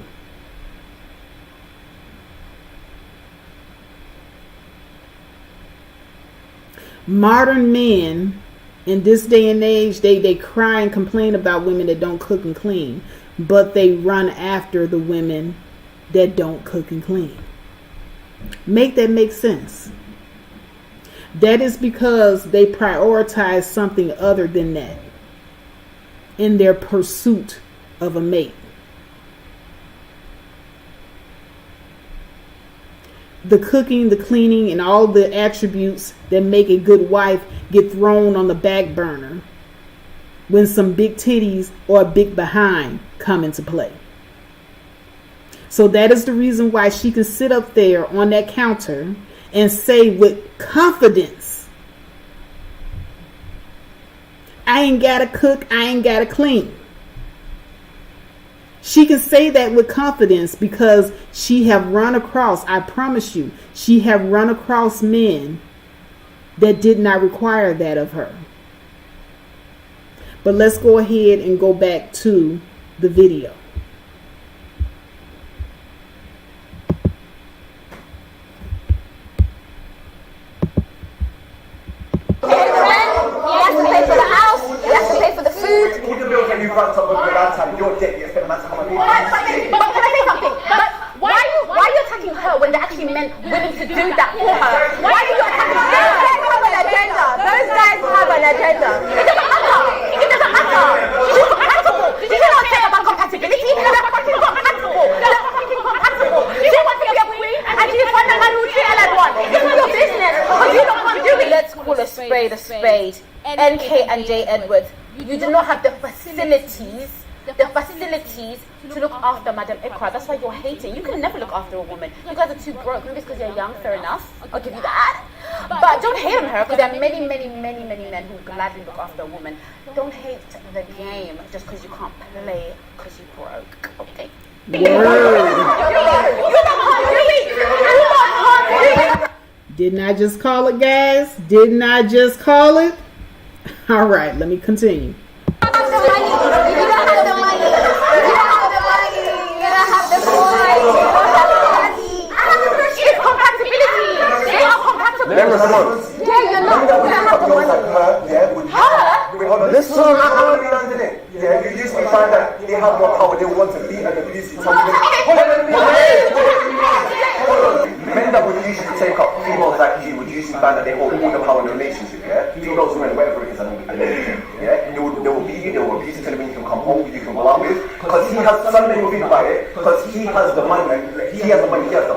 Modern men in this day and age, they cry and complain about women that don't cook and clean, but they run after the women that don't cook and clean. Make that make sense. That is because they prioritize something other than that in their pursuit of a mate. The cooking, the cleaning, and all the attributes that make a good wife get thrown on the back burner when some big titties or a big behind come into play. So that is the reason why she can sit up there on that counter and say with confidence, I ain't gotta cook, I ain't gotta clean. She can say that with confidence because she have run across, I promise you, she have run across men that did not require that of her. But let's go ahead and go back to the video. Your debt, you spend a lot of money. But can I say something? But why are you attacking her when they actually meant willing to do that for her? Why are you attacking her? Those guys have an agenda. It doesn't matter. It doesn't matter. She's compatible. She cannot say about compatibility. They're fucking compatible. They're fucking compatible. She wants to be a queen and she's one that man who treat her like one. It's not your business. But you don't want to do it. Let's call a spade a spade. NK and J. Edwards, you do not have the facilities the facilities to look after Madam Ikra. That's why you're hating. You can never look after a woman. You guys are too broke. Maybe it's because you're young, fair enough. I'll give you that. But don't hate on her, because there are many, many, many, many men who gladly look after a woman. Don't hate the game just because you can't play because you broke. Okay? Didn't I just call it, guys? Didn't I just call it? All right, let me continue. Listen, yeah, you usually find that they have more power, they want to beat and abuse something. Men that would usually take up females like you would usually find that they hold all the power in the relationship, yeah? Females, women, whatever it is, yeah? They will beat you, they will abuse you till you can come home, you can go out with. Because he has something to think about it, because he has the money, he has the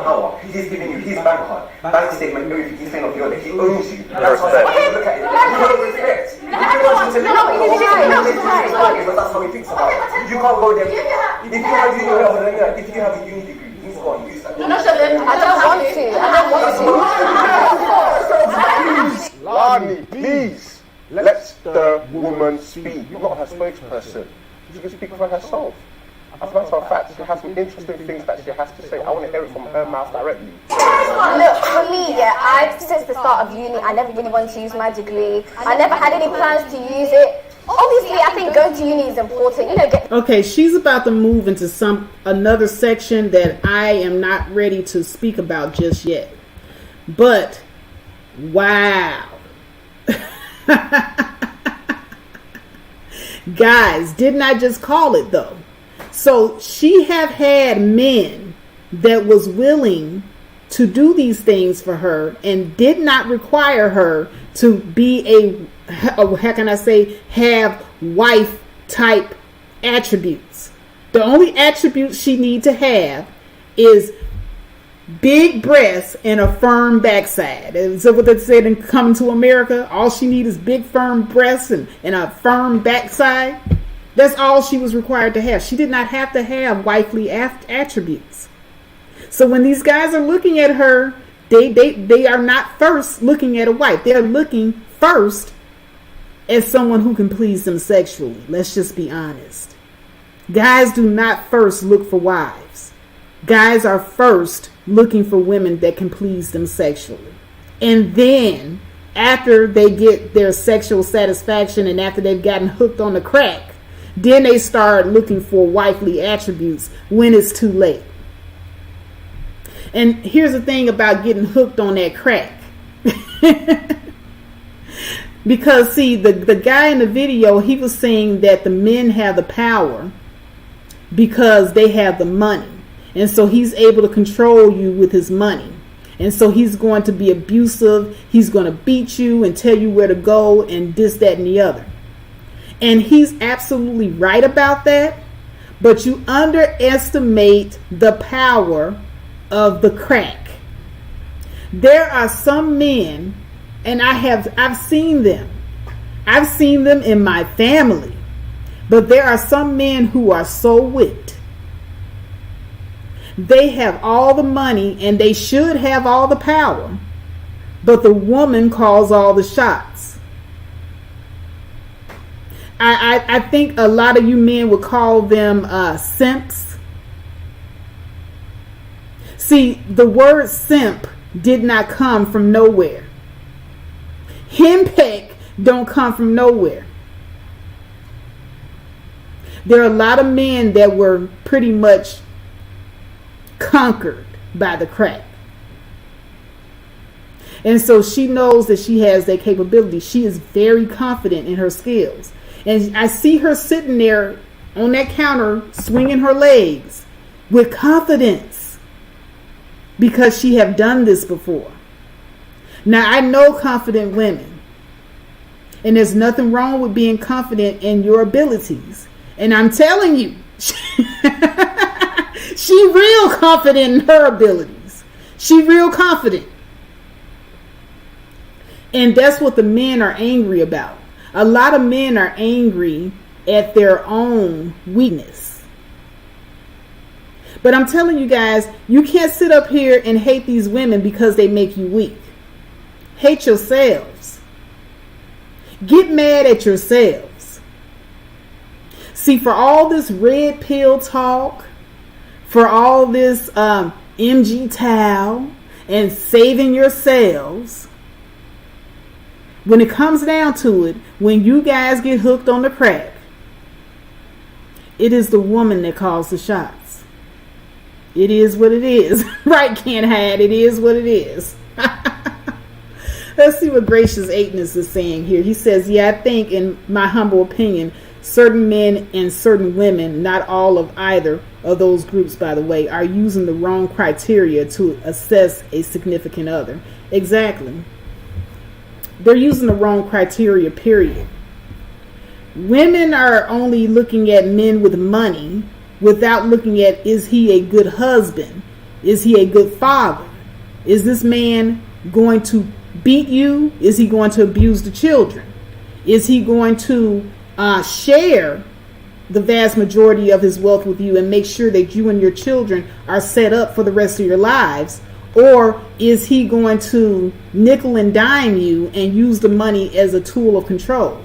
power. He's giving you his bank card, bank statement, everything, he's saying of your he owns you. That's look at it. You don't respect. That's how he thinks about it. You can't go there. If you have a uni degree, you need to go and use that. I don't want to. Lani, please, let the woman speak. You're not her spokesperson. She can speak for herself. As a matter of fact, she has some interesting things that she has to say. I want to hear it from her mouth directly. Look, for me, since the start of uni, I never really wanted to use my degree. I never had any plans to use it. Obviously, I think going to uni is important. Okay, she's about to move into another section that I am not ready to speak about just yet. But wow. Guys, didn't I just call it though? So she have had men that was willing to do these things for her and did not require her to be have wife type attributes. The only attributes she need to have is big breasts and a firm backside. Is that what they said in Coming to America? All she needs is big firm breasts and a firm backside. That's all she was required to have. She did not have to have wifely attributes. So when these guys are looking at her, they are not first looking at a wife. They're looking first as someone who can please them sexually. Let's just be honest. Guys do not first look for wives. Guys are first looking for women that can please them sexually. And then after they get their sexual satisfaction and after they've gotten hooked on the crack, then they start looking for wifely attributes when it's too late. And here's the thing about getting hooked on that crack. Because, see, the guy in the video, he was saying that the men have the power because they have the money. And so he's able to control you with his money. And so he's going to be abusive. He's going to beat you and tell you where to go and this, that, and the other. And he's absolutely right about that. But you underestimate the power of the crack. There are some men, and I've seen them. I've seen them in my family. But there are some men who are so whipped. They have all the money and they should have all the power. But the woman calls all the shots. I think a lot of you men would call them simps. See, the word simp did not come from nowhere. Henpeck don't come from nowhere. There are a lot of men that were pretty much conquered by the crack. And so she knows that she has that capability. She is very confident in her skills. And I see her sitting there on that counter swinging her legs with confidence because she have done this before. Now, I know confident women. And there's nothing wrong with being confident in your abilities. And I'm telling you, she real confident in her abilities. She real confident. And that's what the men are angry about. A lot of men are angry at their own weakness. But I'm telling you guys, you can't sit up here and hate these women because they make you weak. Hate yourselves. Get mad at yourselves. See, for all this red pill talk, for all this MG towel and saving yourselves, when it comes down to it, when you guys get hooked on the crack, it is the woman that calls the shots. It is what it is. Right, Ken Hyde? It is what it is. Let's see what Gracious Eightness is saying here. He says, yeah, I think, in my humble opinion, certain men and certain women, not all of either of those groups, by the way, are using the wrong criteria to assess a significant other. Exactly. They're using the wrong criteria, period. Women are only looking at men with money without looking at, is he a good husband? Is he a good father? Is this man going to beat you? Is he going to abuse the children? Is he going to share the vast majority of his wealth with you and make sure that you and your children are set up for the rest of your lives? Or is he going to nickel and dime you and use the money as a tool of control?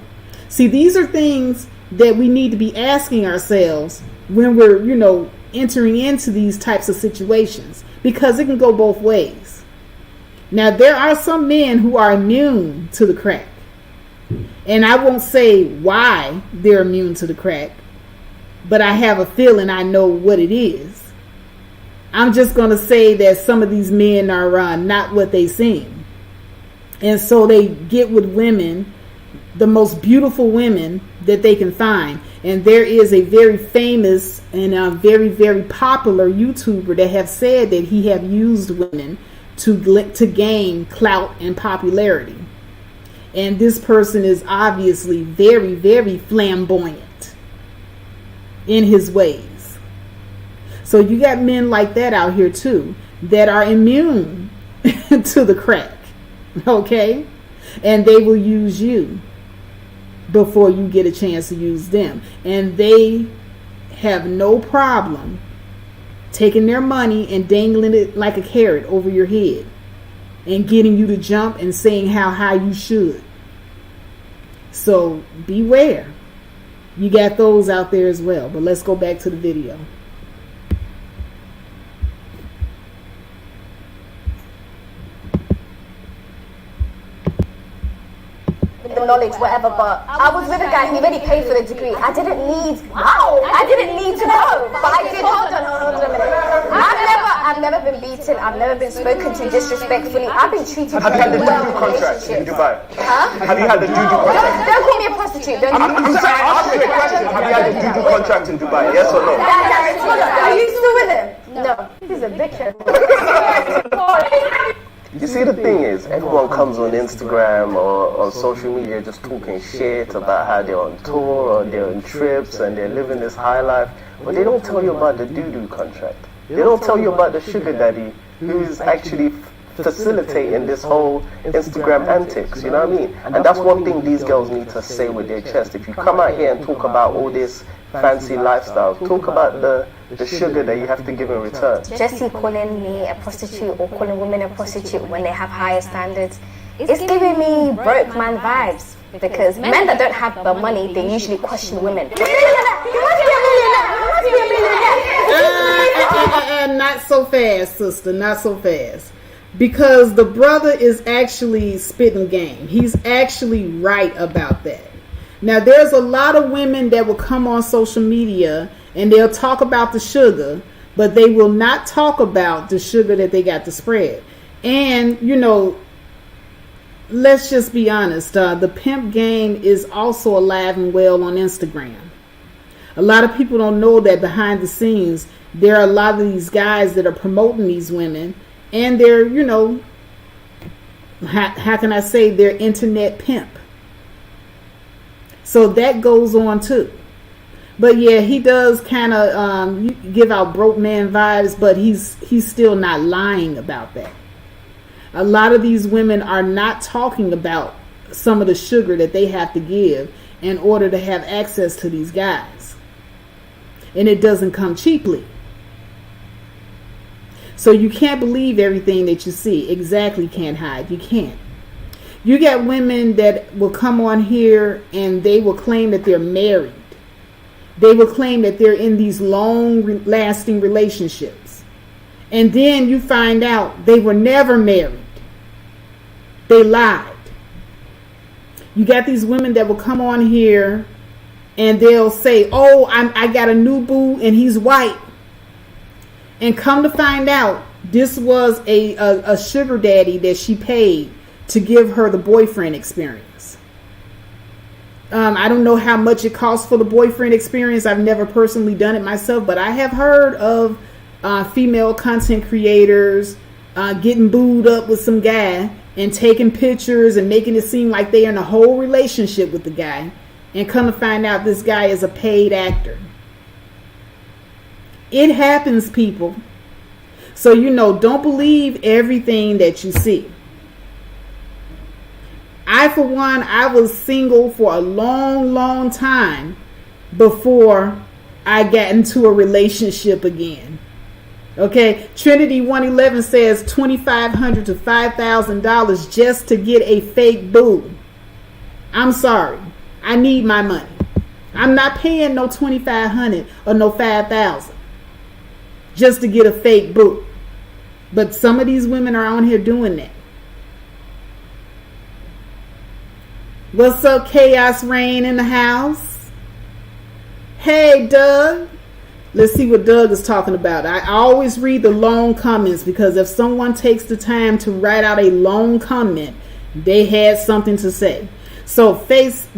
See, these are things that we need to be asking ourselves when we're, entering into these types of situations, because it can go both ways. Now, there are some men who are immune to the crack. And I won't say why they're immune to the crack, but I have a feeling I know what it is. I'm just going to say that some of these men are not what they seem. And so they get with women, the most beautiful women that they can find. And there is a very famous and very, very popular YouTuber that have said that he have used women to gain clout and popularity. And this person is obviously very, very flamboyant in his ways. So you got men like that out here too, that are immune to the crack. Okay? And they will use you before you get a chance to use them. And they have no problem taking their money and dangling it like a carrot over your head and getting you to jump and saying how high you should. So beware. You got those out there as well. But let's go back to the video. The knowledge, whatever, but I was with a guy, he already paid for the degree. I didn't need to know, but I did. Hold on a minute. I've never been beaten, I've never been spoken to disrespectfully, I've been treated Have you had the well juju in contract in relationships. Dubai? Huh? Have you had the juju contract? Don't call me a prostitute, don't I'm saying, I asked you a question. Have you had the juju contract in Dubai? Yes or no? Are you still with him? No. He's a bitch. You see, the thing is, everyone comes on Instagram or on social media just talking shit about how they're on tour or they're on trips and they're living this high life, but they don't tell you about the doo-doo contract. They don't tell you about the sugar daddy who's actually facilitating this whole Instagram antics, you know what I mean? And that's one thing these girls need to say with their chest. If you come out here and talk about all this fancy lifestyle, talk about the sugar that you have to give in return. Jesse calling me a prostitute or calling women a prostitute when they have higher standards, it's giving me broke man vibes, because men that don't have the money, they usually question women. You must be a millionaire. You must be a millionaire. Not so fast, sister. Not so fast. Because the brother is actually spitting game. He's actually right about that. Now, there's a lot of women that will come on social media and they'll talk about the sugar, but they will not talk about the sugar that they got to spread. And, let's just be honest. The pimp game is also alive and well on Instagram. A lot of people don't know that behind the scenes, there are a lot of these guys that are promoting these women, and they're, how can I say, they're internet pimp. So that goes on too. But yeah, he does kind of give out broke man vibes, but he's still not lying about that. A lot of these women are not talking about some of the sugar that they have to give in order to have access to these guys. And it doesn't come cheaply. So you can't believe everything that you see. Exactly, can't hide. You can't. You got women that will come on here and they will claim that they're married. They will claim that they're in these long-lasting relationships. And then you find out they were never married. They lied. You got these women that will come on here and they'll say, oh, I got a new boo and he's white. And come to find out, this was a sugar daddy that she paid to give her the boyfriend experience. I don't know how much it costs for the boyfriend experience. I've never personally done it myself, but I have heard of female content creators getting booed up with some guy and taking pictures and making it seem like they're in a whole relationship with the guy, and come to find out this guy is a paid actor. It happens, people. So, don't believe everything that you see. For one, I was single for a long, long time before I got into a relationship again. Okay, Trinity 111 says $2,500 to $5,000 just to get a fake boo. I'm sorry, I need my money. I'm not paying no $2,500 or no $5,000 just to get a fake boo. But some of these women are on here doing that. What's up, Chaos Rain in the house? Hey, Doug. Let's see what Doug is talking about. I always read the long comments because if someone takes the time to write out a long comment, they had something to say. So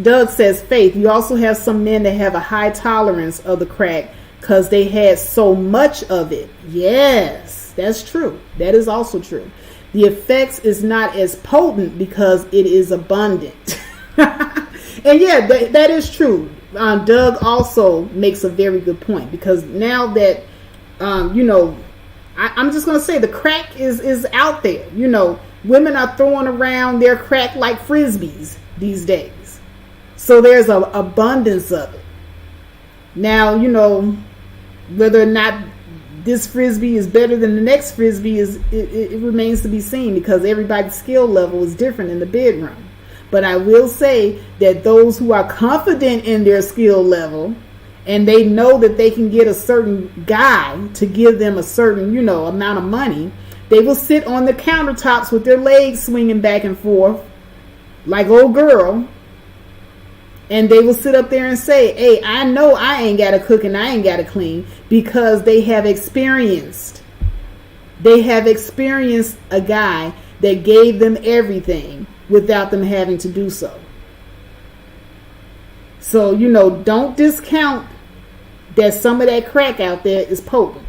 Doug says, Faith, you also have some men that have a high tolerance of the crack because they had so much of it. Yes, that's true. That is also true. The effects is not as potent because it is abundant. And yeah, that is true. Doug also makes a very good point, because now that I'm just gonna say the crack is out there. Women are throwing around their crack like frisbees these days, so there's an abundance of it. Now, whether or not this frisbee is better than the next frisbee it remains to be seen, because everybody's skill level is different in the bedroom. But I will say that those who are confident in their skill level and they know that they can get a certain guy to give them a certain, amount of money, they will sit on the countertops with their legs swinging back and forth like old girl. And they will sit up there and say, hey, I know I ain't got to cook and I ain't got to clean, because they have experienced a guy that gave them everything without them having to do so. So, don't discount that some of that crack out there is potent.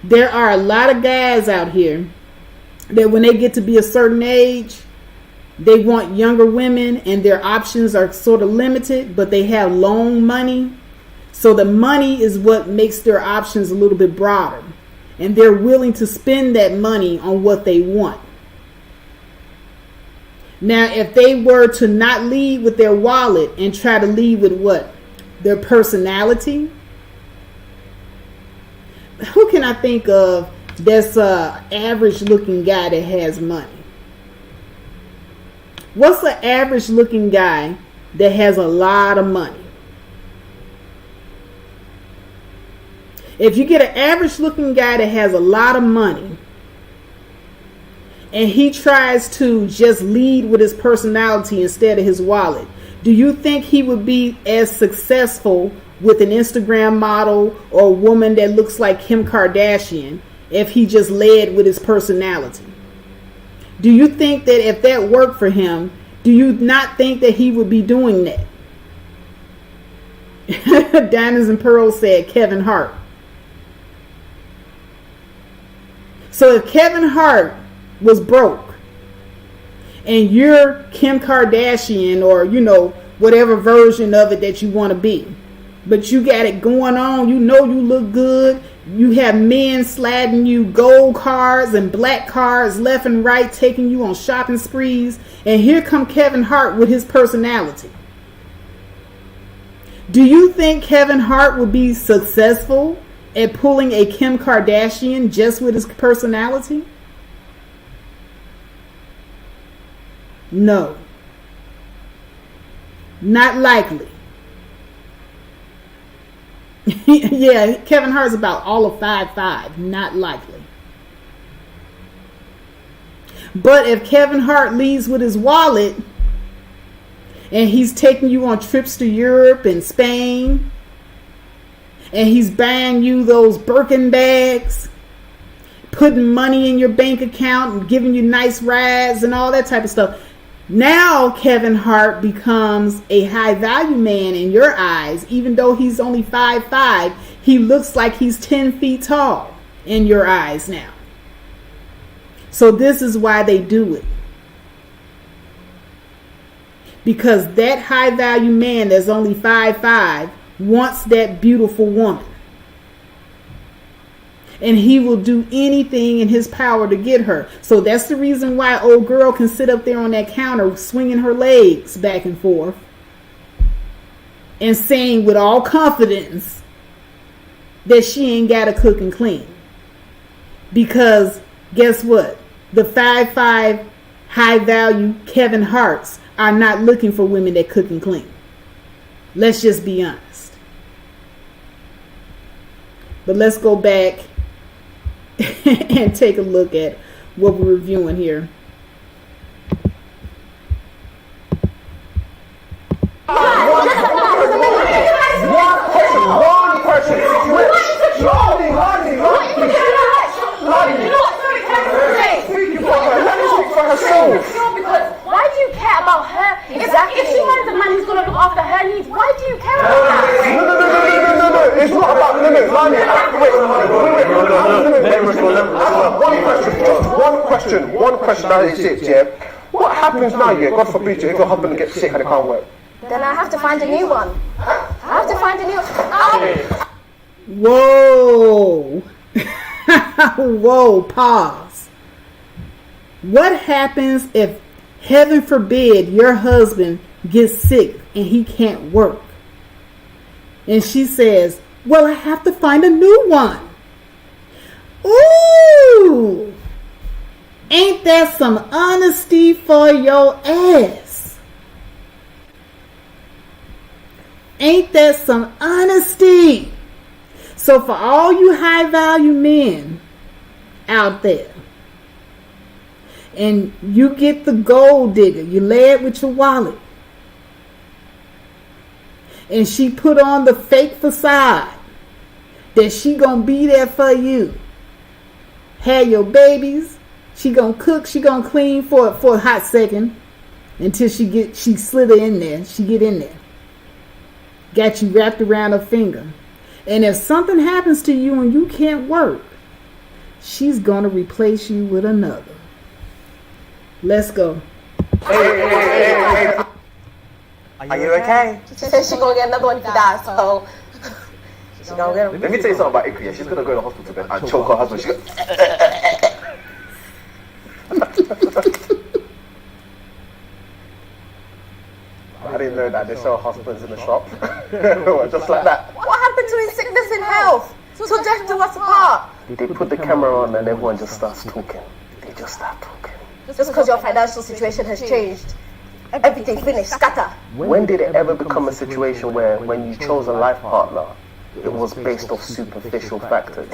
There are a lot of guys out here that when they get to be a certain age, they want younger women and their options are sort of limited, but they have long money. So the money is what makes their options a little bit broader. And they're willing to spend that money on what they want. Now, if they were to not lead with their wallet and try to lead with what? Their personality? Who can I think of that's a average looking guy that has money? What's an average looking guy that has a lot of money? If you get an average looking guy that has a lot of money, and he tries to just lead with his personality instead of his wallet, do you think he would be as successful with an Instagram model or a woman that looks like Kim Kardashian if he just led with his personality? Do you think that if that worked for him, do you not think that he would be doing that? Diamonds and Pearls said Kevin Hart. So if Kevin Hart was broke and you're Kim Kardashian, or whatever version of it that you want to be, but you got it going on, you look good, You have men sladding you gold cards and black cards left and right, taking you on shopping sprees. And here come Kevin Hart with his personality. Do you think Kevin Hart would be successful at pulling a Kim Kardashian just with his personality? No. Not likely. Yeah, Kevin Hart's about all of 5'5", not likely. But if Kevin Hart leaves with his wallet and he's taking you on trips to Europe and Spain and he's buying you those Birkin bags, putting money in your bank account and giving you nice rides and all that type of stuff, now Kevin Hart becomes a high value man in your eyes. Even though he's only 5'5", he looks like he's 10 feet tall in your eyes now. So this is why they do it. Because that high value man that's only 5'5" wants that beautiful woman. And he will do anything in his power to get her. So that's the reason why old girl can sit up there on that counter swinging her legs back and forth and saying with all confidence that she ain't got to cook and clean. Because guess what? The 5'5" high value Kevin Harts are not looking for women that cook and clean. Let's just be honest. But let's go back and take a look at what we're reviewing here. One person. Why do you care about her? Exactly. If she has a man who's going to look after her needs, why do you care about that? No. It's not about One question. That is it, yeah. What happens now, yeah? God forbid, if your husband gets sick and it can't work. Then I have to find a new one. Whoa. Whoa, pause. What happens if, heaven forbid, your husband gets sick and he can't work? And she says, well, I have to find a new one. Ooh. Ain't that some honesty for your ass? Ain't that some honesty? So for all you high value men out there, and you get the gold digger, you lay it with your wallet, and she put on the fake facade that she gonna be there for you, have your babies, she gonna cook, she gonna clean for a hot second until she slither in there, she get in there, got you wrapped around her finger. And if something happens to you and you can't work, she's gonna replace you with another. Let's go. Hey. Are you okay? She said she's going to get another one if you die, so she's going to get him. Let me tell you something about Ikria. She's going to go to the hospital bed and choke her husband. I didn't know that they sell husbands in the shop. Just like that. What happened to his sickness and health? Till death do us apart. They put the camera on and everyone just starts talking. They just start talking. Just because your financial situation has changed, everything finished, scatter. When did it ever become a situation where when you chose a life partner, it was based off superficial factors?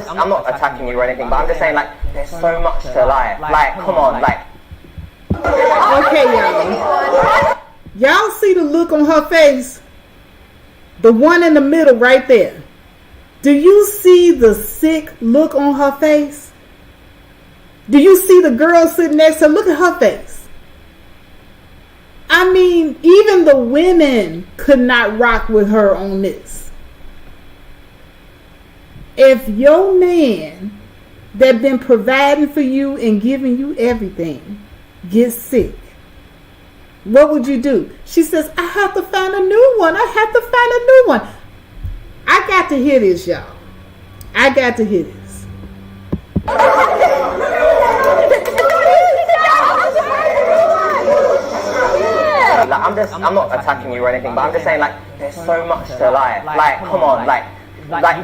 I'm not attacking you or anything, but I'm just saying, like, there's so much to life. Like, come on, like. Okay, y'all. Y'all see the look on her face? The one in the middle right there. Do you see the sick look on her face? Do you see the girl sitting next to her? Look at her face. I mean, even the women could not rock with her on this. If your man that been providing for you and giving you everything gets sick, what would you do? She says, I have to find a new one. I have to find a new one. I got to hear this, y'all. I got to hear this. Like, I'm not attacking you or anything, but I'm just saying, like, there's so much to life. Like, come on, like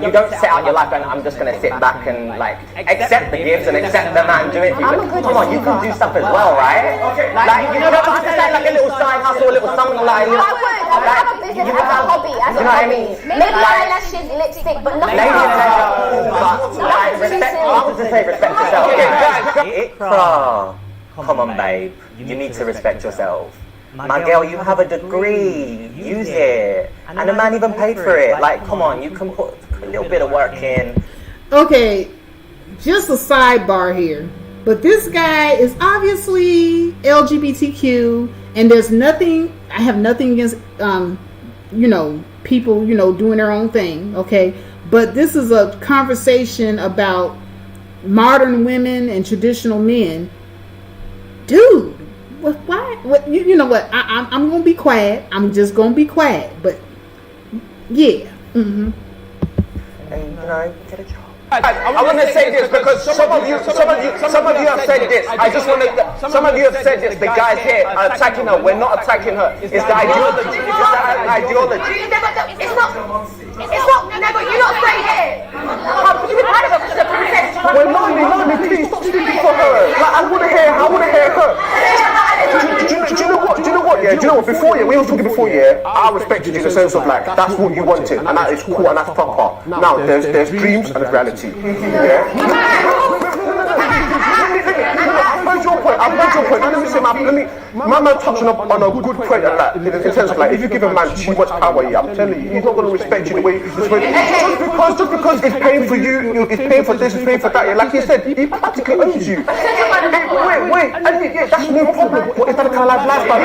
you don't set out your life and I'm just gonna sit back and like accept the gifts and accept the man doing for you. But come on, you can do stuff as well, right? Like, you know, I'm just saying, like a little side hustle, a little something like. I have a business as a hobby, as a hobby. Maybe eyelashes, lipstick, but nothing else. Like, respect. I was to say respect yourself. Ikra, come on, babe. You need to respect yourself. My girl, you have a degree. Use it. And the man even paid for it. Like, come on, you can put a little bit of work in. Okay, just a sidebar here. But this guy is obviously LGBTQ, and there's nothing, I have nothing against, people, doing their own thing, okay? But this is a conversation about modern women and traditional men. Dude. Why? You know what? I'm gonna be quiet. I'm just gonna be quiet. But yeah. Mm-hmm. And get a job. I want to say this because some of you have said this. I just want to. Some of you have said this. The guys here are attacking her. We're not attacking her. It's the ideology. It's the ideology. It's not. No, but you not say it. You've been part of a princess. Well, Nani, please stop speaking for her. Like, I want to hear her. Do you know what? Yeah, do you know what? Before, yeah, we were talking before, yeah. I respected you in the sense of like that's what you wanted, and that is cool, and that's proper. Now there's dreams and there's reality. Yeah. I've heard your point. My man touching up on a good point at that, in the sense of like, if you give a man too much power, yeah, I'm telling you, he's not going to respect you the way. Just because it's paying for you, it's paying for this, it's paying for that. Yeah, like you said, he practically owns you. Wait, that's no problem. What is that kind of lifestyle?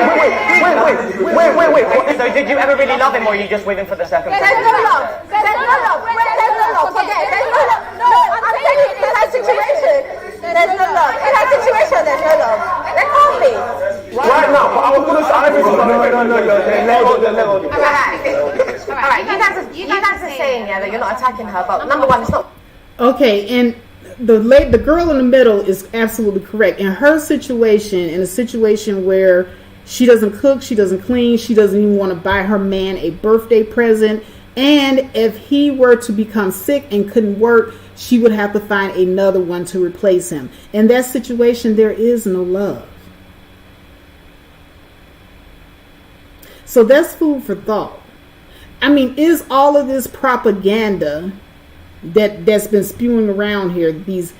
Wait. So did you ever really love him, or are you just waiting for the second? There's no love. There's no love. Forget it. There's no love. No, I'm telling you, in that situation, there's no love. In that situation, there's no love. There can't be. Right now, but I was going to say, Alright, you guys are saying, yeah, that you're not attacking her, but number one, it's not. Okay, and the girl in the middle is absolutely correct. In her situation, in a situation where she doesn't cook, she doesn't clean, she doesn't even want to buy her man a birthday present, and if he were to become sick and couldn't work, she would have to find another one to replace him. In that situation, there is no love. So that's food for thought. I mean, is all of this propaganda that's been spewing around here, these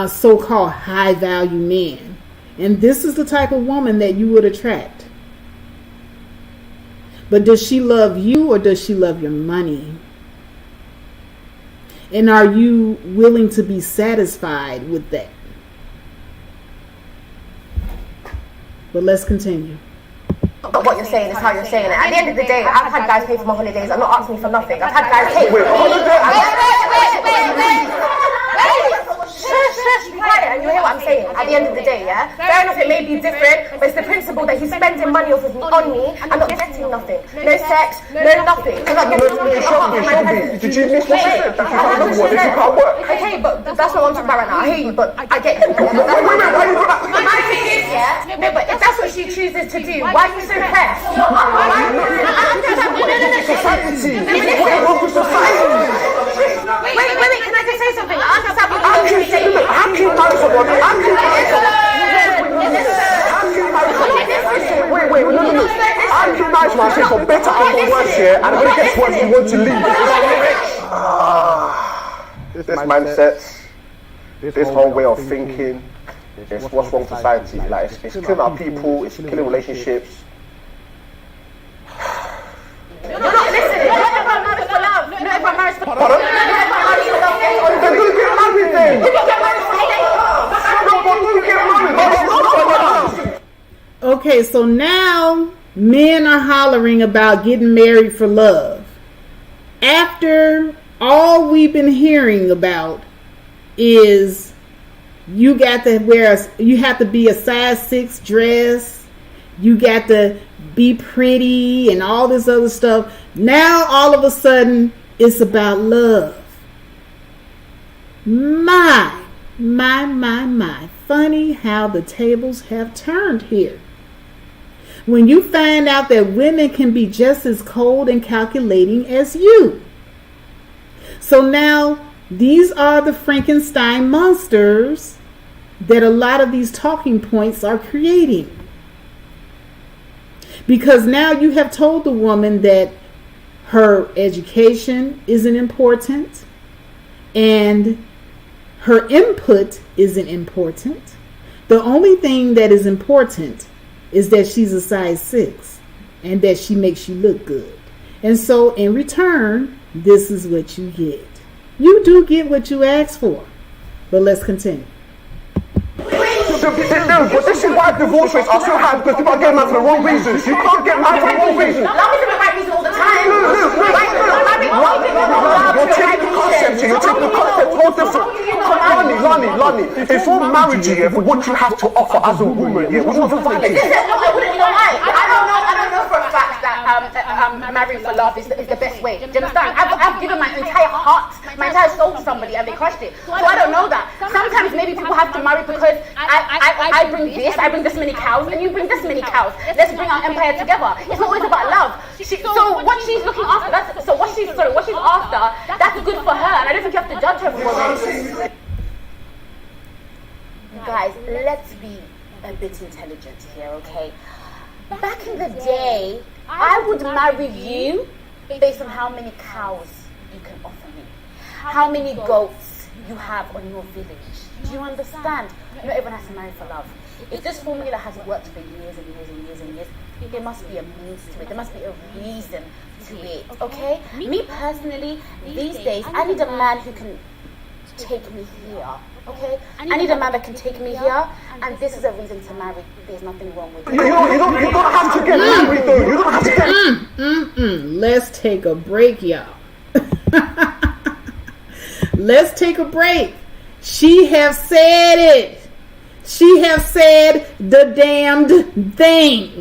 so-called high-value men, and this is the type of woman that you would attract? But does she love you, or does she love your money? And are you willing to be satisfied with that? But let's continue. But what you're saying is how you're saying it. At the end of the day, I've had guys pay for my holidays. I'm not asking me for nothing. I've had guys pay for Shush, be quiet, and you hear what I'm saying. At the end of the day, yeah? Fair enough, it may be different, but it's the principle that he's spending money off of me, on me, I'm not getting nothing. No sex, no nothing. I'm not getting nothing. Did you miss what she said? That you can't look what? That you can't work? Okay, but that's not what I'm talking about right now. I hear you, but I get it. Wait, why are you doing that? My thing is, yeah? No, but if that's what she chooses to do, why are you so pressed? What's wrong with society? Wait, can I just say something? I understand what you're saying. How can you marry someone? Wait, no. I can marry someone for better and for worse here, and when it gets worse, you want to leave. This mindset, this whole way of thinking, is what's wrong with society. Like, it's killing our people, it's killing relationships. You're not listening. Not everyone marries for love. Not everyone marries for love. Pardon? Not everyone marries for love. Then go get married then. You can get married for love. Okay, so now men are hollering about getting married for love. After all we've been hearing about is you got to you have to be a size 6 dress, you got to be pretty and all this other stuff. Now all of a sudden it's about love. My. Funny how the tables have turned here. When you find out that women can be just as cold and calculating as you. So now these are the Frankenstein monsters that a lot of these talking points are creating. Because now you have told the woman that her education isn't important and her input isn't important. The only thing that is important is that she's a size 6 and that she makes you look good. And so in return, this is what you get. You do get what you asked for. But let's continue. But this is why divorce rates are so high, because people are getting married for the wrong reasons. You can't get married for the wrong reasons. Love is for the right reason all the time. You're taking the concept, you're taking the concept all different. Lonnie, it's all marriage here for what you have to offer as a woman. Yeah, we're not violating. Listen, I wouldn't, you know why? I don't know for a fact that marrying for love is the best way. Do you understand? I've given my entire heart, my entire soul to somebody and they crushed it. So I don't know that. Sometimes maybe people have to marry because I bring this many cows and you bring this many cows. Let's bring our empire together. It's not always about love. So what she's looking after, what she's after, that's good for her. And I don't think you have to judge her for it. Guys, let's be a bit intelligent here, okay? Back in the day, I would marry you based on how many cows you can offer me, how many goats you have on your village. Do you understand? Not everyone has to marry for love. If this formula has worked for years and years and years and years, there must be a means to it. There must be a reason to it, okay? Me personally, these days, I need a man who can take me here. Okay, I need a man that can take me here, and this is a reason to marry. There's nothing wrong with it. You don't have to get married though. You don't have to get. Let's take a break, y'all. Let's take a break. She have said it. She have said the damned thing.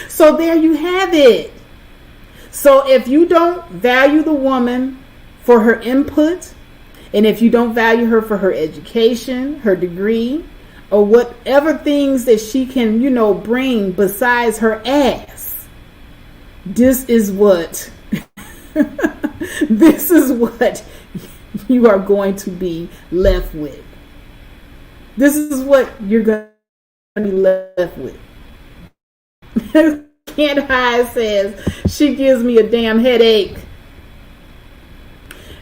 So there you have it. So if you don't value the woman for her input, and if you don't value her for her education, her degree, or whatever things that she can, bring besides her ass, this is what you are going to be left with. This is what you're going to be left with. Can't Hide says she gives me a damn headache.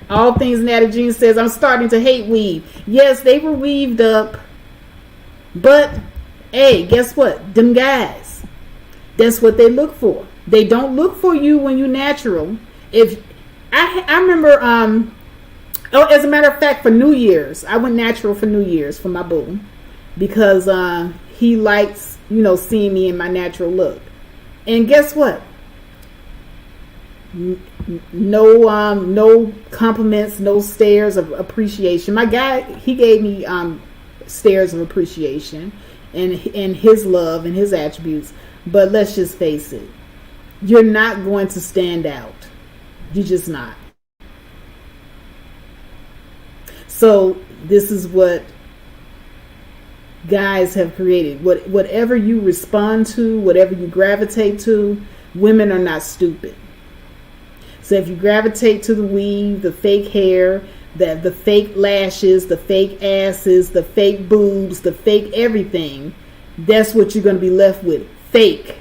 All Things Natty Jean says, I'm starting to hate weave. Yes, they were weaved up. But, hey, guess what? Them guys, that's what they look for. They don't look for you when you're natural. If I remember, as a matter of fact, for New Year's, I went natural for New Year's for my boo. Because he likes, seeing me in my natural look. And guess what? No compliments, no stares of appreciation. My guy, he gave me stares of appreciation and his love and his attributes. But let's just face it, you're not going to stand out. You're just not. So this is what guys have created. Whatever you respond to, whatever you gravitate to, women are not stupid. So if you gravitate to the weave, the fake hair, the fake lashes, the fake asses, the fake boobs, the fake everything, that's what you're going to be left with. Fake.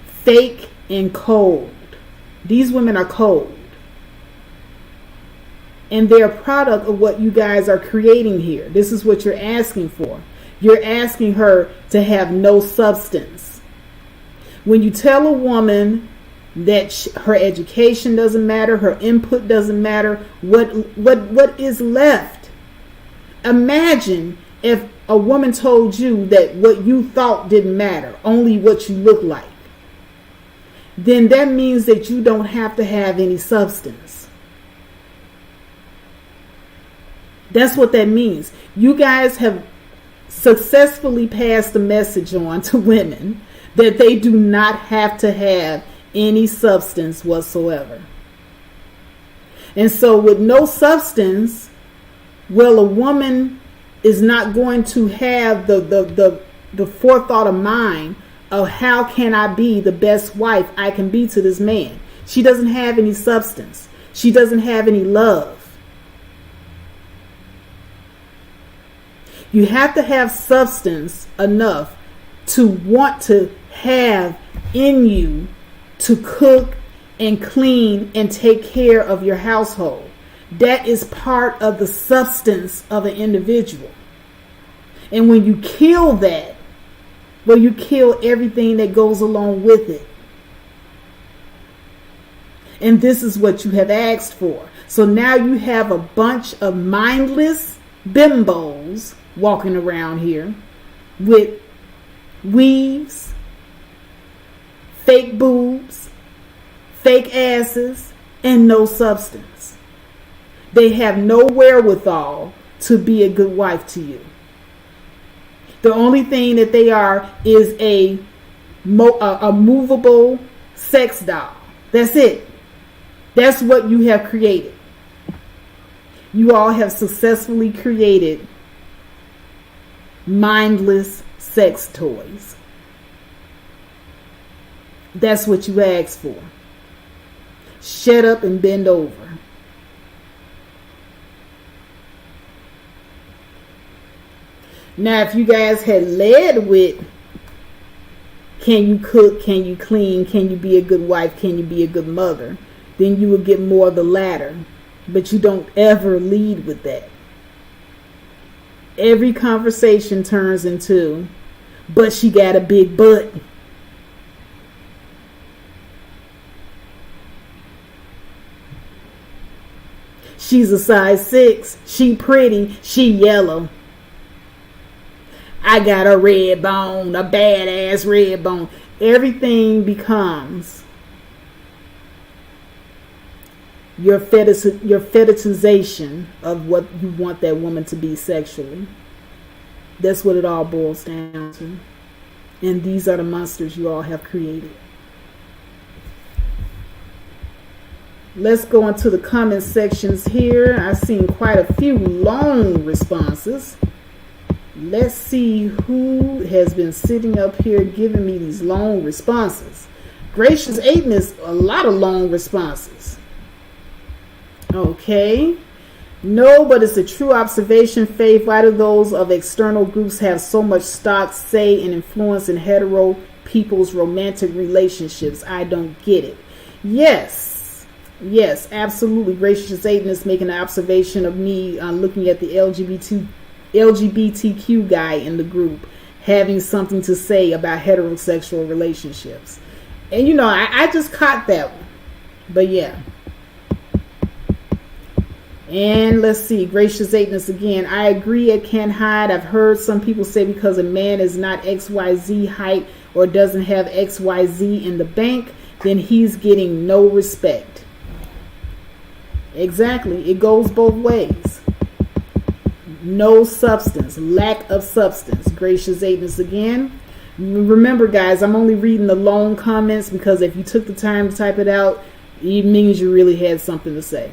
Fake and cold. These women are cold. And they're a product of what you guys are creating here. This is what you're asking for. You're asking her to have no substance. When you tell a woman that her education doesn't matter, her input doesn't matter, what is left? Imagine if a woman told you that what you thought didn't matter, only what you look like. then that means that you don't have to have any substance. That's what that means. You guys have successfully passed the message on to women that they do not have to have any substance whatsoever. And so with no substance, well, a woman is not going to have the forethought of mind of how can I be the best wife I can be to this man. She doesn't have any substance. She doesn't have any love. You have to have substance enough to want to have in you to cook and clean and take care of your household. That is part of the substance of an individual. And when you kill that, well, you kill everything that goes along with it. And this is what you have asked for. So now you have a bunch of mindless bimbos walking around here with weaves, fake boobs, fake asses, and no substance. They have no wherewithal to be a good wife to you. The only thing that they are is a movable sex doll. That's it. That's what you have created. You all have successfully created mindless sex toys. That's what you asked for. Shut up and bend over. Now, if you guys had led with, can you cook, can you clean, can you be a good wife, can you be a good mother, then you would get more of the latter. But you don't ever lead with that. Every conversation turns into, but she got a big butt. She's a size 6. She pretty. She yellow. I got a red bone, a badass red bone. Everything becomes your fetishization of what you want that woman to be sexually. That's what it all boils down to. And these are the monsters you all have created. Let's go into the comment sections here. I've seen quite a few long responses. Let's see who has been sitting up here giving me these long responses. Gracious Aidness, a lot of long responses. Okay. No, but it's a true observation, Faith. Why do those of external groups have so much stock, say, and influence in hetero people's romantic relationships? I don't get it. Yes, absolutely. Gracious Aidness making an observation of me looking at the LGBTQ guy in the group having something to say about heterosexual relationships. And you know, I just caught that one. But yeah. And let's see, Gracious Aidness again. I agree, it can't hide. I've heard some people say because a man is not XYZ height or doesn't have XYZ in the bank, then he's getting no respect. Exactly. It goes both ways. No substance. Lack of substance. Gracious Aidness again. Remember, guys, I'm only reading the long comments because if you took the time to type it out, it means you really had something to say.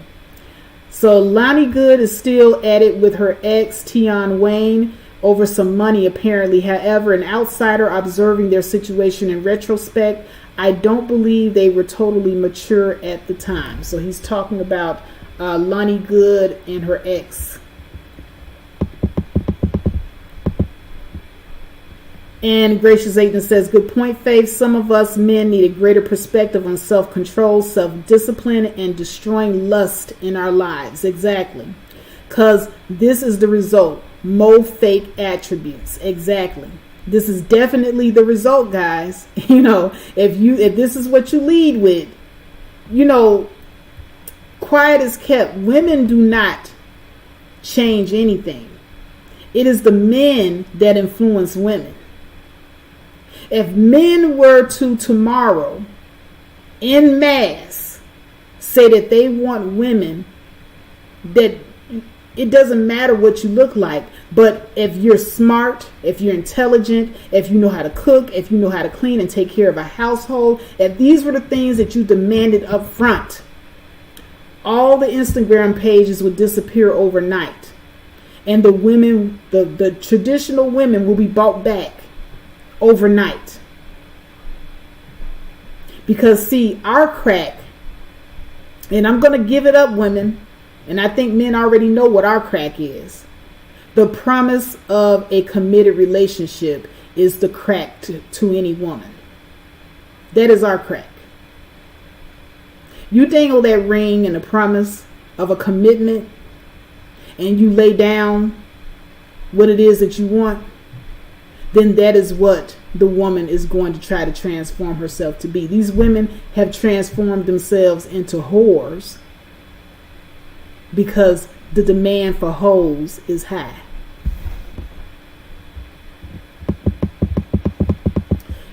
So Lonnie Good is still at it with her ex, Tion Wayne, over some money apparently. However, an outsider observing their situation in retrospect, I don't believe they were totally mature at the time. So he's talking about Lonnie Good and her ex. And Gracious Aiden says, good point, Faith. Some of us men need a greater perspective on self-control, self-discipline, and destroying lust in our lives. Exactly. Because this is the result. More fake attributes. Exactly. This is definitely the result, guys. You know, if this is what you lead with, you know, quiet is kept. Women do not change anything. It is the men that influence women. If men were to tomorrow en masse say that they want women that it doesn't matter what you look like, but if you're smart, if you're intelligent, if you know how to cook, if you know how to clean and take care of a household, if these were the things that you demanded up front, all the Instagram pages would disappear overnight. And the women, the traditional women will be bought back overnight. Because see, our crack, and I'm going to give it up, women, and I think men already know what our crack is. The promise of a committed relationship is the crack to any woman. That is our crack. You dangle that ring and the promise of a commitment, and you lay down what it is that you want, then that is what the woman is going to try to transform herself to be. These women have transformed themselves into whores because the demand for hoes is high.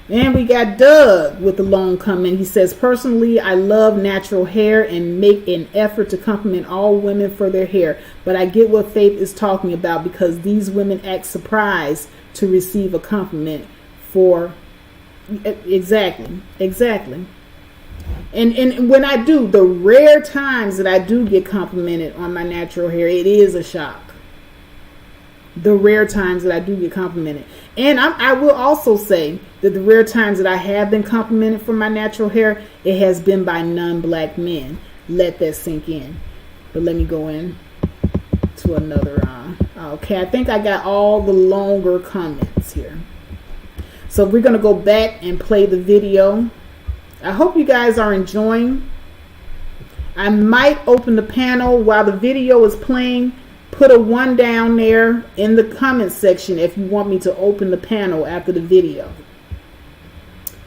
And we got Doug with the long comment. He says, personally, I love natural hair and make an effort to compliment all women for their hair. But I get what Faith is talking about because these women act surprised to receive a compliment for exactly. And when I do, the rare times that I do get complimented on my natural hair, it is a shock. The rare times that I do get complimented. And I will also say that the rare times that I have been complimented for my natural hair, it has been by non-black men. Let that sink in. But let me go in to another. Okay, I think I got all the longer comments here. So we're going to go back and play the video. I hope you guys are enjoying. I might open the panel while the video is playing. Put a 1 down there in the comment section if you want me to open the panel after the video.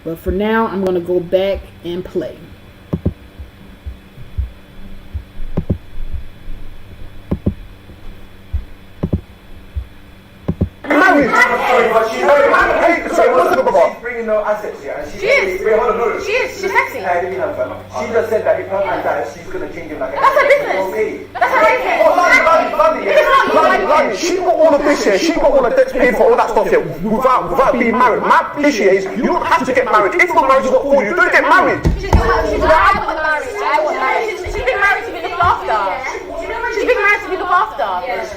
But for now, I'm going to go back and play. Sorry, what's the about? She's bringing no assets here. She is. Wait, hold on, hold on. She is. She's sexy. She just said that if her man dies, she's going to change him like a... That's her business. Okay. That's her business. Bloody, she got all of this here. She got all the debts paid for all that stuff here without being married. My issue is you don't have to get married. If the marriage is not for you, don't get married. She's not married. I want married. She's been married to be looked after. She's been married to be looked after.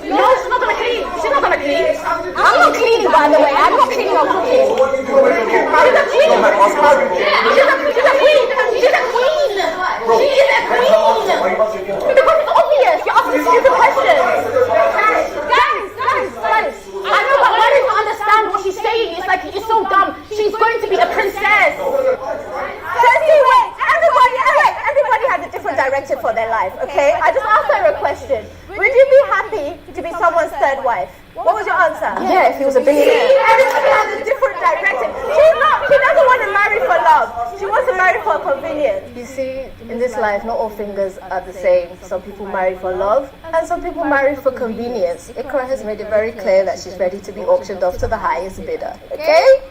No, she's not gonna clean. She's not gonna clean. I'm not cleaning, by the way. I'm not cleaning or cooking. She's a queen. She's a queen. She's a queen. She is a queen. Because it's obvious. You're asking stupid questions. Guys. I know, but why don't you understand what she's saying? It's like, it's so dumb. She's going to be a princess. Everybody has a different directive for their life, okay? I just asked her a question. Would you be happy to be someone's third wife? What was your answer? Yeah, if he was a billionaire. Everybody has a different directive. She doesn't want to marry for love. She wants to marry for convenience. You see, in this life, not all fingers are the same. Some people marry for love, and some people marry for convenience. Ikra has made it very clear that she's ready to be auctioned off to the highest bidder. Okay?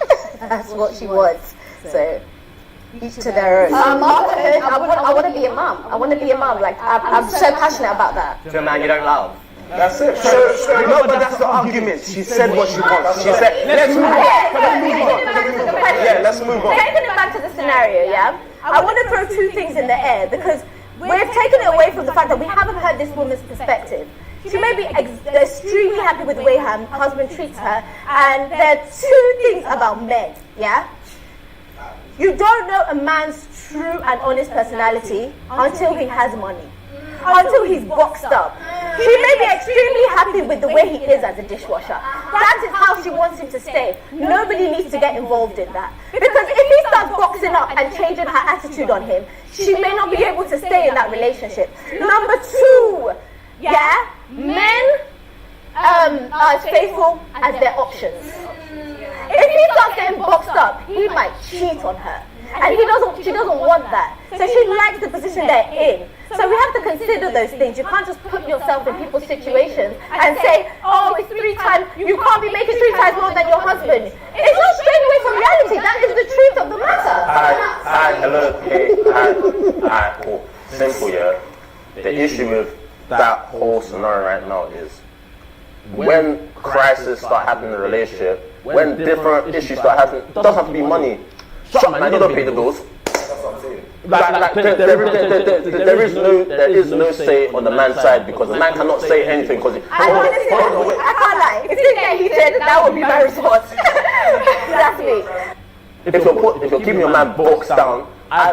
That's what she wants. So, each to their own. Motherhood, I want to be a mom. I want to be a mom. Like, I'm so passionate about that. To a man you don't love. That's it. So no, but that's the argument. She said what she wants. She said, let's move on. Yeah, let's move on. Taking it back to the scenario, yeah? I want to throw two things in the air because we've taken it away from the fact that we haven't heard this woman's perspective. She may be extremely happy with the way her husband treats her, and there are two things about men, yeah? You don't know a man's true and honest personality until he has money. Until he's boxed up. She may be extremely happy with the way he is as a dishwasher. That is how she wants him to stay. Nobody needs to get involved in that. Because if he starts boxing up and changing her attitude on him, she may not be able to stay in that relationship. Number two, yeah, men are as faithful as their options. If he starts getting boxed up, he might cheat on her. And she doesn't want that. So she likes the position they're in. So we have to consider those things. You can't just put yourself in people's situations and say, oh, it's 3 times, you can't be making 3 times more than your husband. It's not straight away for reality. That is the truth of the matter. Hello, alright, cool. Simple, yeah. The issue with that whole scenario right now is when crises start happening in a relationship, when different issues start happening, it doesn't have to be money. Shut man, you don't pay the bills. There is no say on the man's side because the man cannot say anything because I can't lie. If you get heated, that would be my response. Exactly. if you're keeping your man boxed down,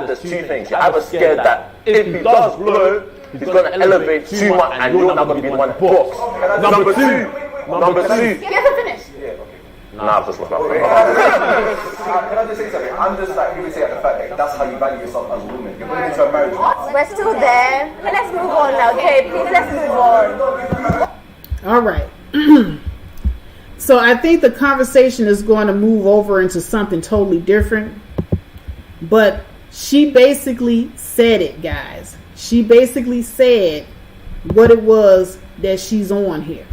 there's two things. You're either scared that if he does blow, he's going to elevate too much and you're not going to be the one boxed. Number two. You have to finish. Nah, I've just lost my point. Can I just say something? I'm just like really saying the fact that that's how you value yourself as a woman. You're going into a marriage. We're still there. Let's move on now, okay? Please, let's move on. All right. So I think the conversation is going to move over into something totally different. But she basically said it, guys. She basically said what it was that she's on here.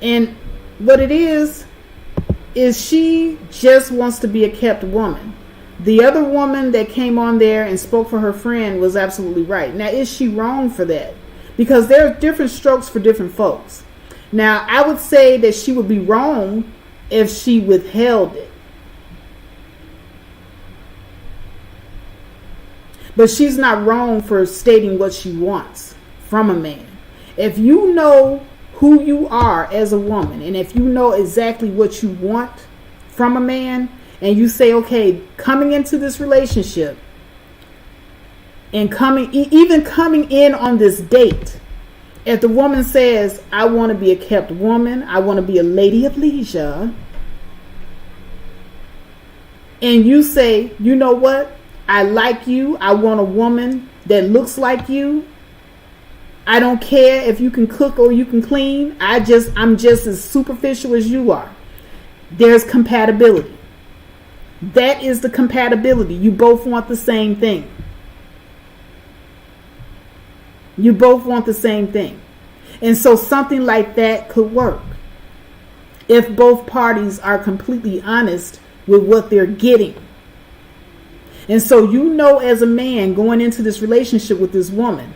And what it is she just wants to be a kept woman. The other woman that came on there and spoke for her friend was absolutely right. Now, is she wrong for that? Because there are different strokes for different folks. Now, I would say that she would be wrong if she withheld it. But she's not wrong for stating what she wants from a man. If you know who you are as a woman, and if you know exactly what you want from a man, and you say, okay, coming into this relationship and coming in on this date, if the woman says, I want to be a kept woman, I want to be a lady of leisure, and you say, you know what, I like you, I want a woman that looks like you, I don't care if you can cook or you can clean. I'm just as superficial as you are. There's compatibility. That is the compatibility. You both want the same thing. You both want the same thing. And so something like that could work if both parties are completely honest with what they're getting. And so you know as a man going into this relationship with this woman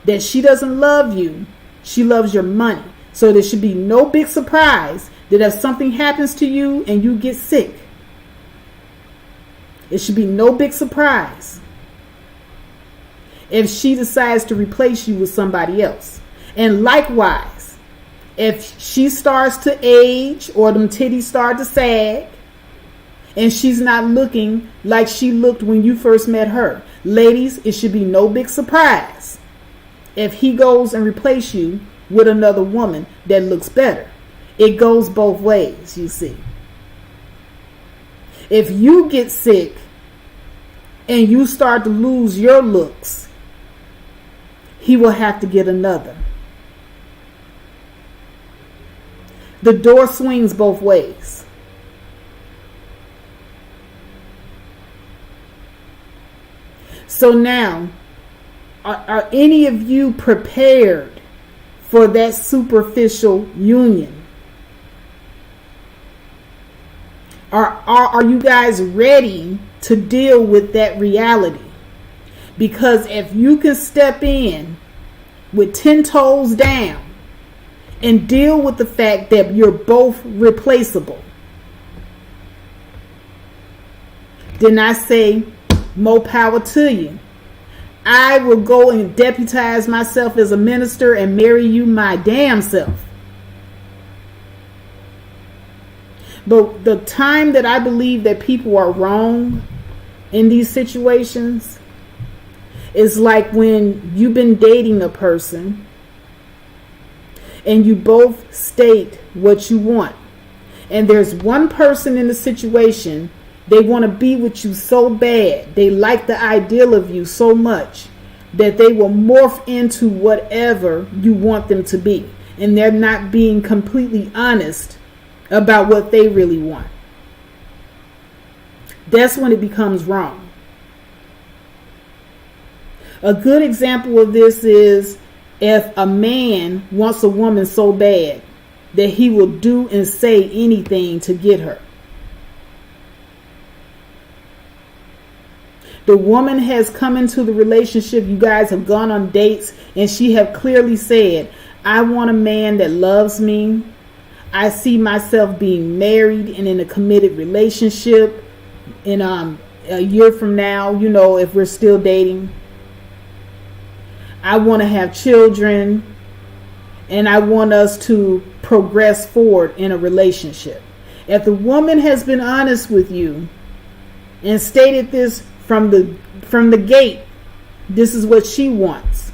that she doesn't love you, she loves your money. So there should be no big surprise that if something happens to you and you get sick, it should be no big surprise if she decides to replace you with somebody else. And likewise, if she starts to age or them titties start to sag and she's not looking like she looked when you first met her, ladies, it should be no big surprise if he goes and replace you with another woman that looks better. It goes both ways, you see. If you get sick and you start to lose your looks, he will have to get another. The door swings both ways. So now, are any of you prepared for that superficial union? Are you guys ready to deal with that reality? Because if you can step in with 10 toes down and deal with the fact that you're both replaceable, then I say more power to you. I will go and deputize myself as a minister and marry you my damn self. But the time that I believe that people are wrong in these situations is like when you've been dating a person and you both state what you want. And there's one person in the situation, they want to be with you so bad. They like the ideal of you so much that they will morph into whatever you want them to be. And they're not being completely honest about what they really want. That's when it becomes wrong. A good example of this is if a man wants a woman so bad that he will do and say anything to get her. The woman has come into the relationship. You guys have gone on dates, and she have clearly said, I want a man that loves me. I see myself being married and in a committed relationship in a year from now, you know, if we're still dating. I want to have children, and I want us to progress forward in a relationship. If the woman has been honest with you and stated this from the gate, this is what she wants,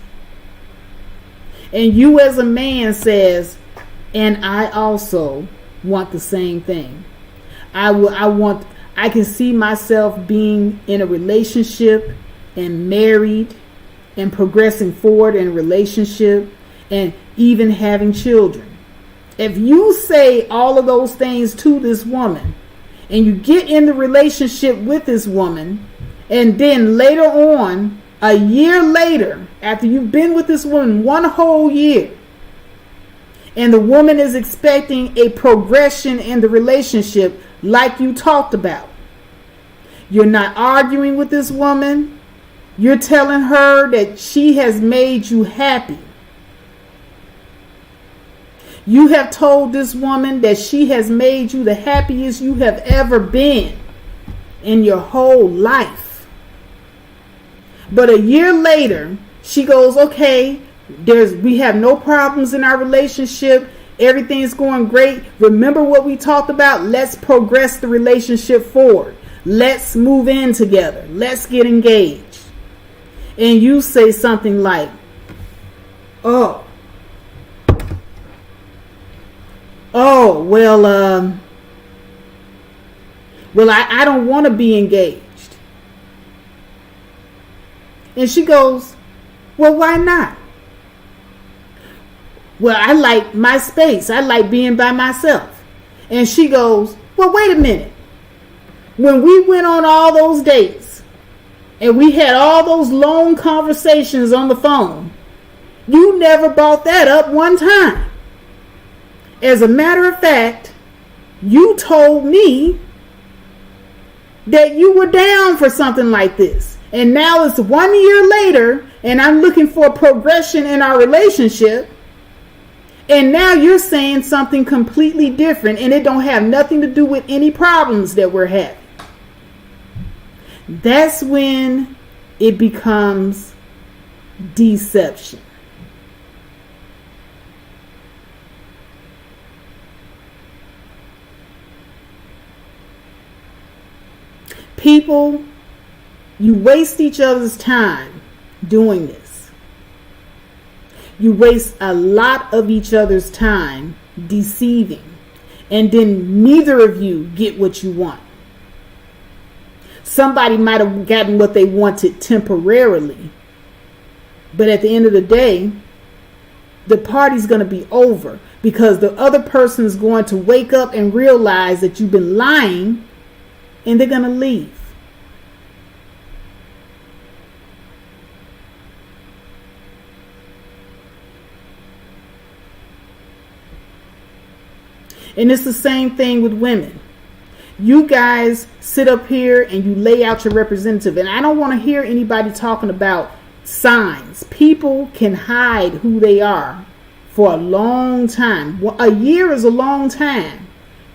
and you as a man says, and I also want the same thing. I can see myself being in a relationship and married and progressing forward in a relationship and even having children. If you say all of those things to this woman and you get in the relationship with this woman, and then later on, a year later, after you've been with this woman one whole year, and the woman is expecting a progression in the relationship like you talked about, you're not arguing with this woman. You're telling her that she has made you happy. You have told this woman that she has made you the happiest you have ever been in your whole life. But a year later, she goes, okay, we have no problems in our relationship. Everything's going great. Remember what we talked about? Let's progress the relationship forward. Let's move in together. Let's get engaged. And you say something like, well, I don't want to be engaged. And she goes, well, why not? Well, I like my space. I like being by myself. And she goes, well, wait a minute. When we went on all those dates and we had all those long conversations on the phone, you never brought that up one time. As a matter of fact, you told me that you were down for something like this. And now it's 1 year later, and I'm looking for progression in our relationship. And now you're saying something completely different, and it don't have nothing to do with any problems that we're having. That's when it becomes deception. People, you waste each other's time doing this. You waste a lot of each other's time deceiving, and then neither of you get what you want. Somebody might have gotten what they wanted temporarily, but at the end of the day, the party's going to be over because the other person is going to wake up and realize that you've been lying, and they're going to leave. And it's the same thing with women. You guys sit up here and you lay out your representative. And I don't want to hear anybody talking about signs. People can hide who they are for a long time. A year is a long time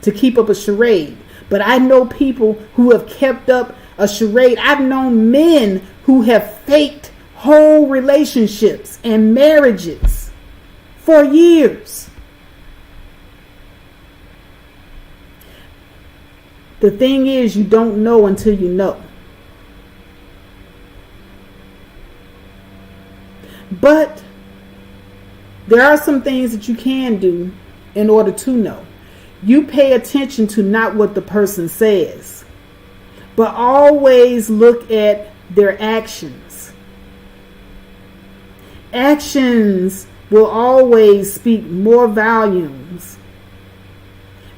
to keep up a charade. But I know people who have kept up a charade. I've known men who have faked whole relationships and marriages for years. The thing is, you don't know until you know. But there are some things that you can do in order to know. You pay attention to not what the person says, but always look at their actions. Actions will always speak more volumes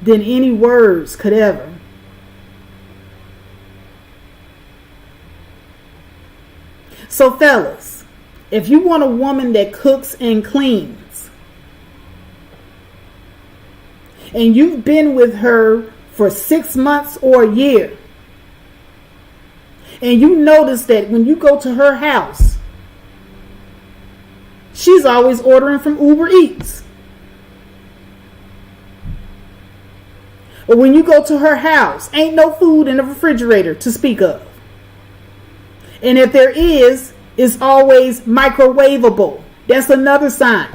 than any words could ever. So fellas, if you want a woman that cooks and cleans, and you've been with her for 6 months or a year, And you notice that when you go to her house, she's always ordering from Uber Eats. Or when you go to her house, ain't no food in the refrigerator to speak of. And if there is, it's always microwavable. That's another sign.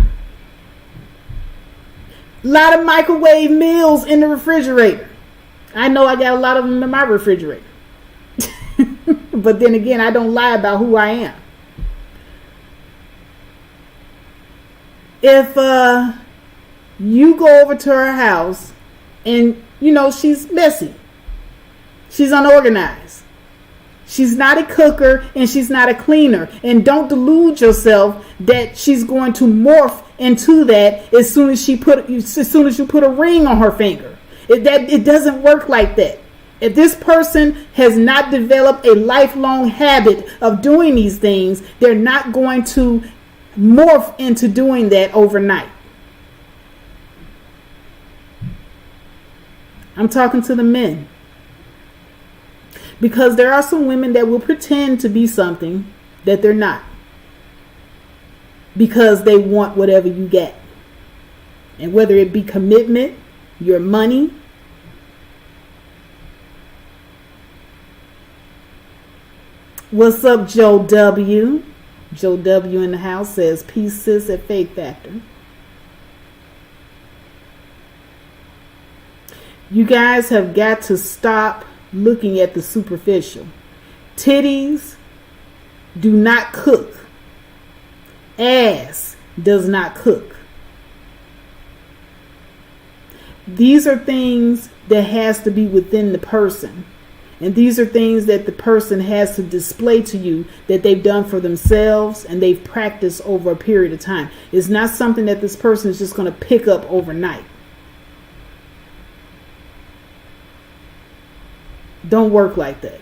A lot of microwave meals in the refrigerator. I know I got a lot of them in my refrigerator. But then again, I don't lie about who I am. If you go over to her house and, she's messy, she's unorganized, she's not a cooker and she's not a cleaner, and don't delude yourself that she's going to morph into that as soon as you put a ring on her finger. It doesn't work like that. If this person has not developed a lifelong habit of doing these things, they're not going to morph into doing that overnight. I'm talking to the men. Because there are some women that will pretend to be something that they're not. Because they want whatever you get. And whether it be commitment, your money, what's up, Joe W? Joe W in the house says, peace, sis, at Faith Factor. You guys have got to stop looking at the superficial. Titties do not cook. Ass does not cook. These are things that has to be within the person. And these are things that the person has to display to you that they've done for themselves and they've practiced over a period of time. It's not something that this person is just going to pick up overnight. Don't work like that.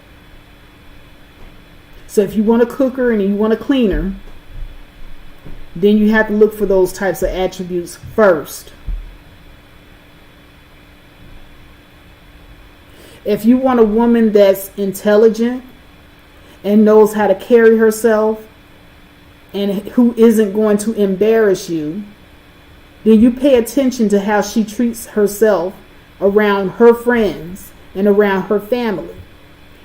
So if you want a cooker and you want a cleaner, then you have to look for those types of attributes first. If you want a woman that's intelligent and knows how to carry herself and who isn't going to embarrass you, then you pay attention to how she treats herself around her friends and around her family,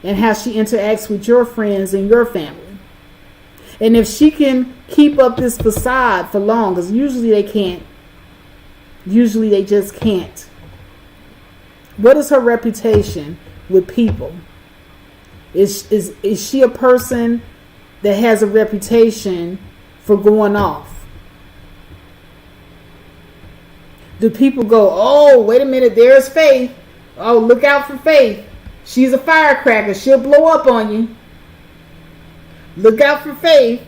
and how she interacts with your friends and your family. And if she can keep up this facade for long, because usually they can't. Usually they just can't. What is her reputation with people? Is she a person that has a reputation for going off? Do people go, oh, wait a minute, there's Faith. Oh, look out for Faith. She's a firecracker. She'll blow up on you. Look out for Faith.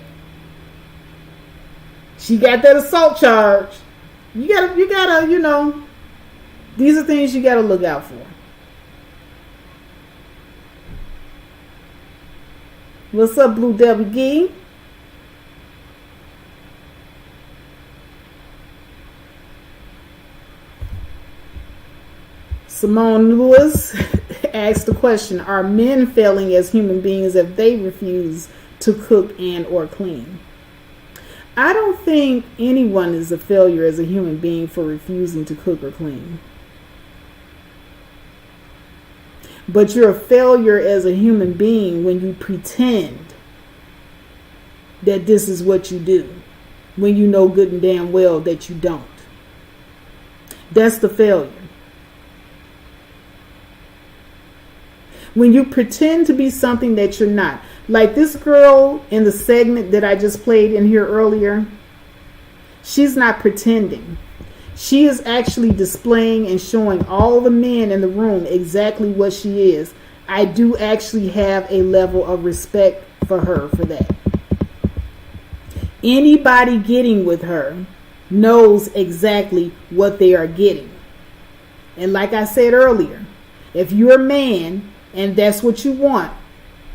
She got that assault charge. You gotta, these are things you gotta look out for. What's up, Blue WG? Simone Lewis asked the question, are men failing as human beings if they refuse to cook and or clean? I don't think anyone is a failure as a human being for refusing to cook or clean. But you're a failure as a human being when you pretend that this is what you do, when you know good and damn well that you don't. That's the failure. When you pretend to be something that you're not. Like this girl in the segment that I just played in here earlier, she's not pretending. She is actually displaying and showing all the men in the room exactly what she is. I do actually have a level of respect for her for that. Anybody getting with her knows exactly what they are getting. And like I said earlier, if you're a man and that's what you want,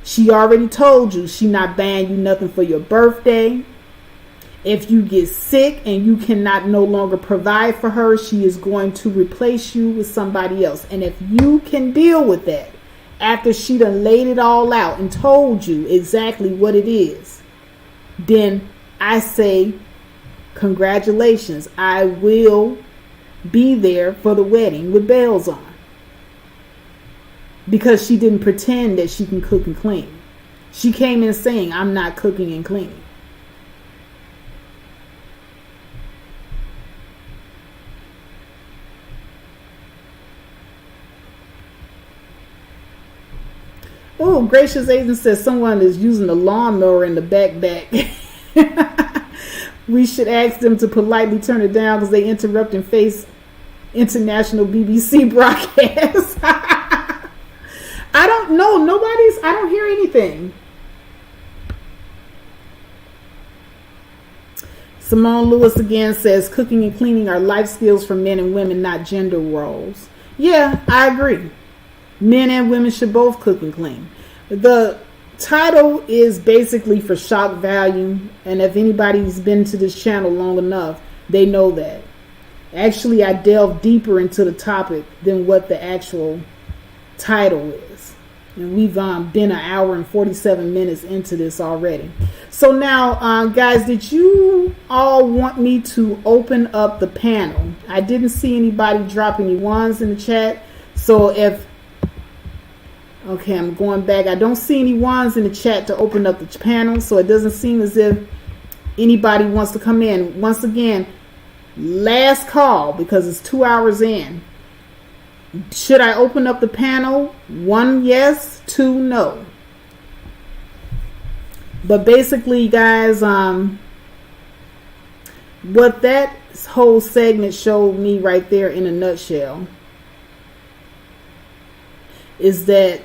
she already told you she not buying you nothing for your birthday. If you get sick and you cannot no longer provide for her, she is going to replace you with somebody else. And if you can deal with that, after she done laid it all out and told you exactly what it is, then I say, congratulations. I will be there for the wedding with bells on. Because she didn't pretend that she can cook and clean. She came in saying, I'm not cooking and cleaning. Oh, Gracious Agent says someone is using the lawnmower in the back. We should ask them to politely turn it down because they interrupt and face international BBC broadcast. I don't know. I don't hear anything. Simone Lewis again says cooking and cleaning are life skills for men and women, not gender roles. Yeah, I agree. Men and women should both cook and clean. The title is basically for shock value, and if anybody's been to this channel long enough, they know that. Actually, I delve deeper into the topic than what the actual title is. And we've been an hour and 47 minutes into this already. So now, guys, did you all want me to open up the panel? I didn't see anybody drop any ones in the chat. So okay, I'm going back. I don't see any ones in the chat to open up the panel. So it doesn't seem as if anybody wants to come in. Once again, last call because it's 2 hours in. Should I open up the panel? 1 yes, 2 no. But basically, guys, what that whole segment showed me right there in a nutshell is that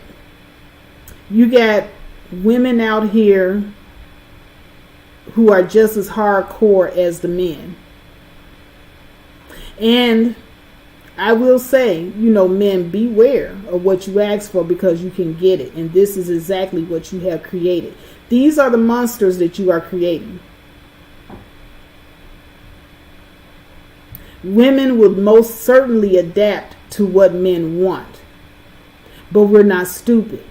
you got women out here who are just as hardcore as the men. And I will say, men, beware of what you ask for because you can get it. And this is exactly what you have created. These are the monsters that you are creating. Women will most certainly adapt to what men want. But we're not stupid.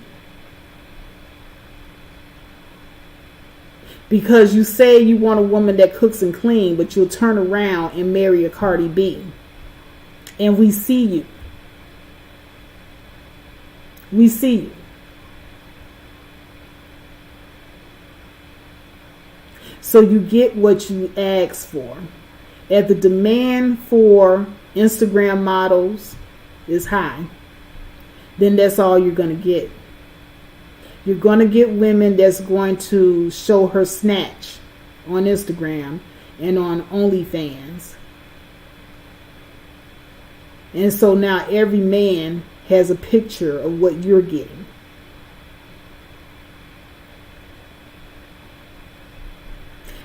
Because you say you want a woman that cooks and cleans, but you'll turn around and marry a Cardi B. And we see you. We see you. So you get what you ask for. If the demand for Instagram models is high, then that's all you're going to get. You're going to get women that's going to show her snatch on Instagram and on OnlyFans. And so now every man has a picture of what you're getting.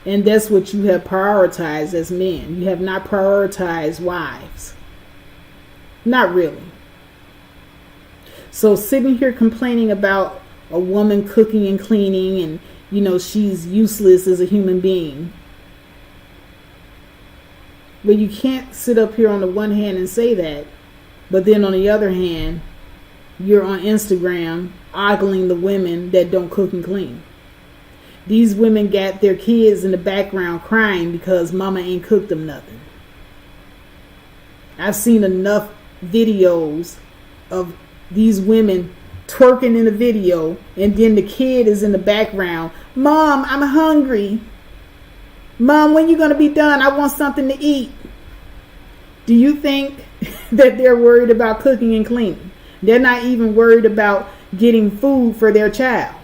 And that's what you have prioritized as men. You have not prioritized wives. Not really. So sitting here complaining about a woman cooking and cleaning and, she's useless as a human being. But you can't sit up here on the one hand and say that, but then on the other hand, you're on Instagram ogling the women that don't cook and clean. These women got their kids in the background crying because mama ain't cooked them nothing. I've seen enough videos of these women twerking in the video, and then the kid is in the background. Mom, I'm hungry. Mom, when you going to be done? I want something to eat. Do you think that they're worried about cooking and cleaning? They're not even worried about getting food for their child.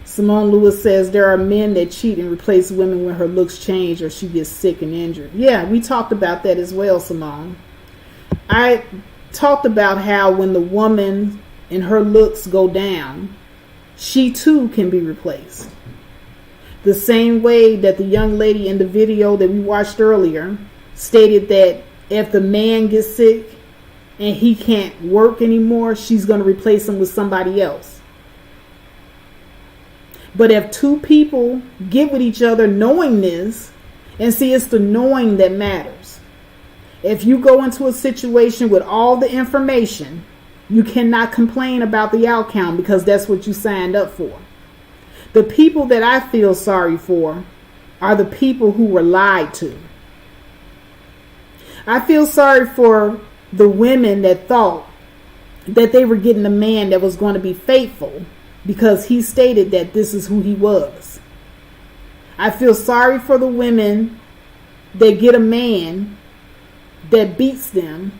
Simone Lewis says there are men that cheat and replace women when her looks change or she gets sick and injured. Yeah, we talked about that as well, Simone. I talked about how when the woman and her looks go down, she too can be replaced. The same way that the young lady in the video that we watched earlier stated that if the man gets sick and he can't work anymore, she's going to replace him with somebody else. But if two people get with each other knowing this, and see, it's the knowing that matters. If you go into a situation with all the information, you cannot complain about the outcome because that's what you signed up for. The people that I feel sorry for are the people who were lied to. I feel sorry for the women that thought that they were getting a man that was going to be faithful because he stated that this is who he was. I feel sorry for the women that get a man that beats them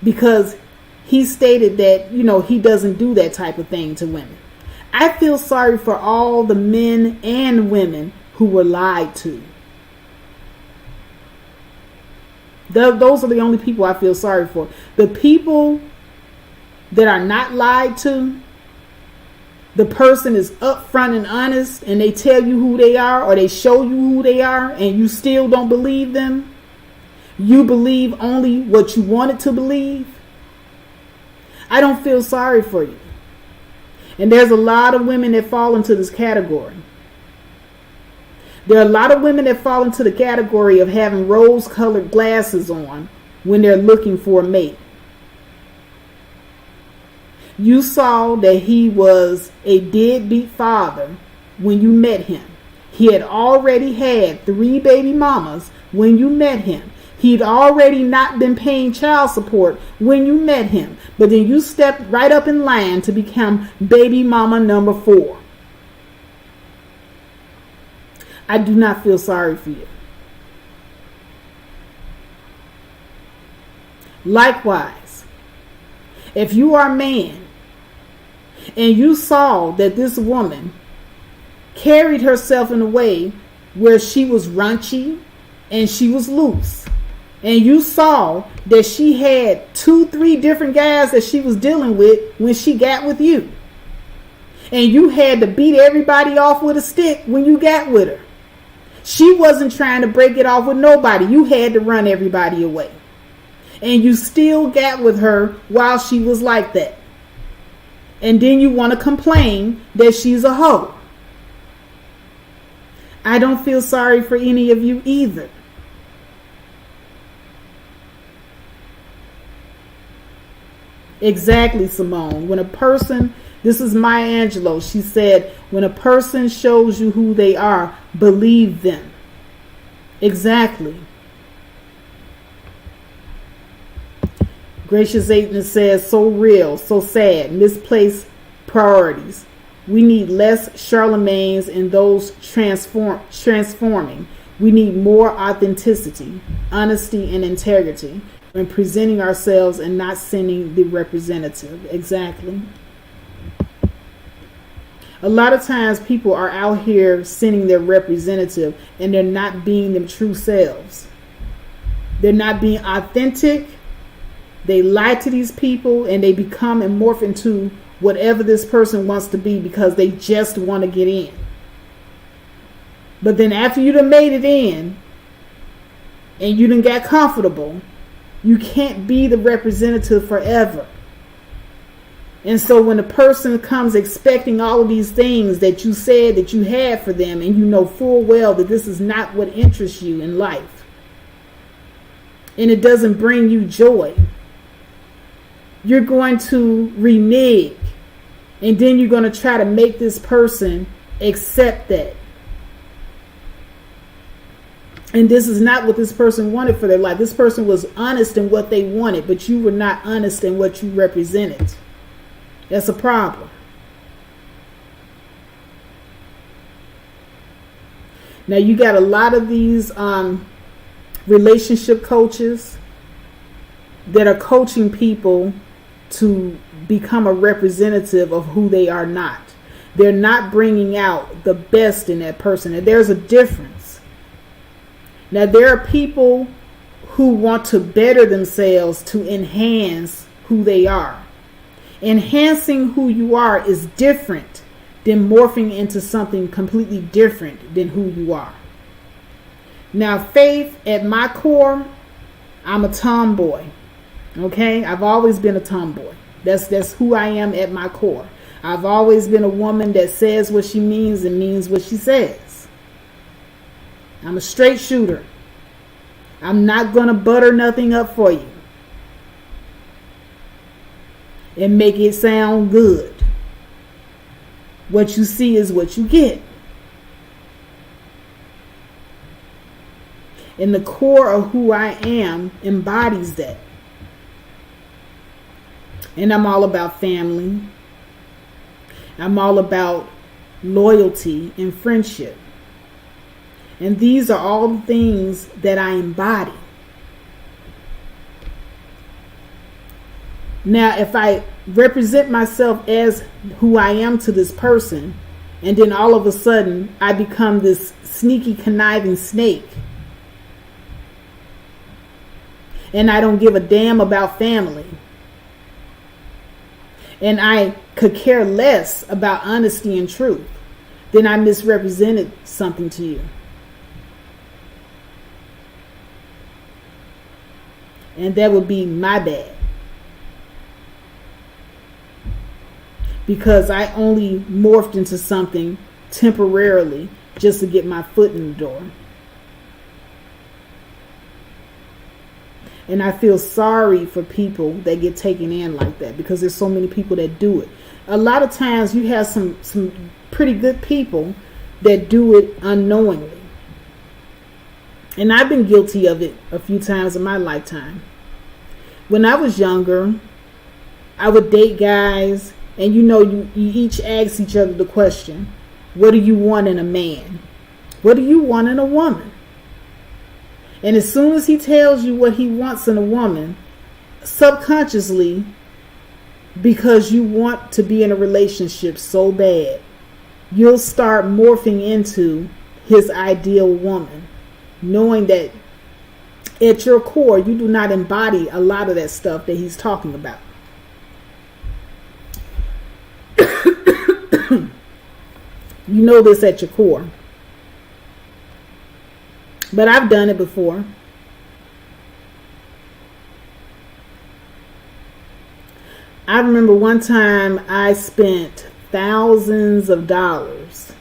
because he stated that, he doesn't do that type of thing to women. I feel sorry for all the men and women who were lied to. Those are the only people I feel sorry for. The people that are not lied to, the person is upfront and honest and they tell you who they are or they show you who they are and you still don't believe them. You believe only what you wanted to believe. I don't feel sorry for you. And there's a lot of women that fall into this category. There are a lot of women that fall into the category of having rose-colored glasses on when they're looking for a mate. You saw that he was a deadbeat father when you met him. He had already had 3 baby mamas when you met him. He'd already not been paying child support when you met him. But then you stepped right up in line to become baby mama number 4. I do not feel sorry for you. Likewise, if you are a man and you saw that this woman carried herself in a way where she was raunchy and she was loose, and you saw that she had 2-3 different guys that she was dealing with when she got with you, and you had to beat everybody off with a stick when you got with her. She wasn't trying to break it off with nobody. You had to run everybody away. And you still got with her while she was like that. And then you want to complain that she's a hoe. I don't feel sorry for any of you either. Exactly, Simone. When a person, this is Maya Angelou, she said, when a person shows you who they are, believe them. Exactly. Gracious Aiden says, so real, so sad, misplaced priorities. We need less Charlemagne's in those transforming. We need more authenticity, honesty, and integrity when presenting ourselves and not sending the representative. Exactly. A lot of times people are out here sending their representative and they're not being them true selves. They're not being authentic. They lie to these people and they become and morph into whatever this person wants to be because they just want to get in. But then after you done made it in and you done got comfortable, you can't be the representative forever. And so when a person comes expecting all of these things that you said that you had for them, and you know full well that this is not what interests you in life, and it doesn't bring you joy, you're going to renege, and then you're going to try to make this person accept that. And this is not what this person wanted for their life. This person was honest in what they wanted, but you were not honest in what you represented. That's a problem. Now you got a lot of these relationship coaches that are coaching people to become a representative of who they are not. They're not bringing out the best in that person. And there's a difference. Now there are people who want to better themselves to enhance who they are. Enhancing who you are is different than morphing into something completely different than who you are. Now, Faith, at my core, I'm a tomboy. Okay? I've always been a tomboy. That's who I am at my core. I've always been a woman that says what she means and means what she says. I'm a straight shooter. I'm not going to butter nothing up for you and make it sound good. What you see is what you get. And the core of who I am embodies that. And I'm all about family. I'm all about loyalty and friendship. And these are all the things that I embody. Now, if I represent myself as who I am to this person, and then all of a sudden I become this sneaky, conniving snake, and I don't give a damn about family, and I could care less about honesty and truth, then I misrepresented something to you. And that would be my bad. Because I only morphed into something temporarily just to get my foot in the door. And I feel sorry for people that get taken in like that, because there's so many people that do it. A lot of times you have some pretty good people that do it unknowingly. And I've been guilty of it a few times in my lifetime. When I was younger, I would date guys, and you each ask each other the question, what do you want in a man? What do you want in a woman? And as soon as he tells you what he wants in a woman, subconsciously, because you want to be in a relationship so bad, you'll start morphing into his ideal woman, knowing that at your core, you do not embody a lot of that stuff that he's talking about. You know this at your core. But I've done it before. I remember one time I spent thousands of dollars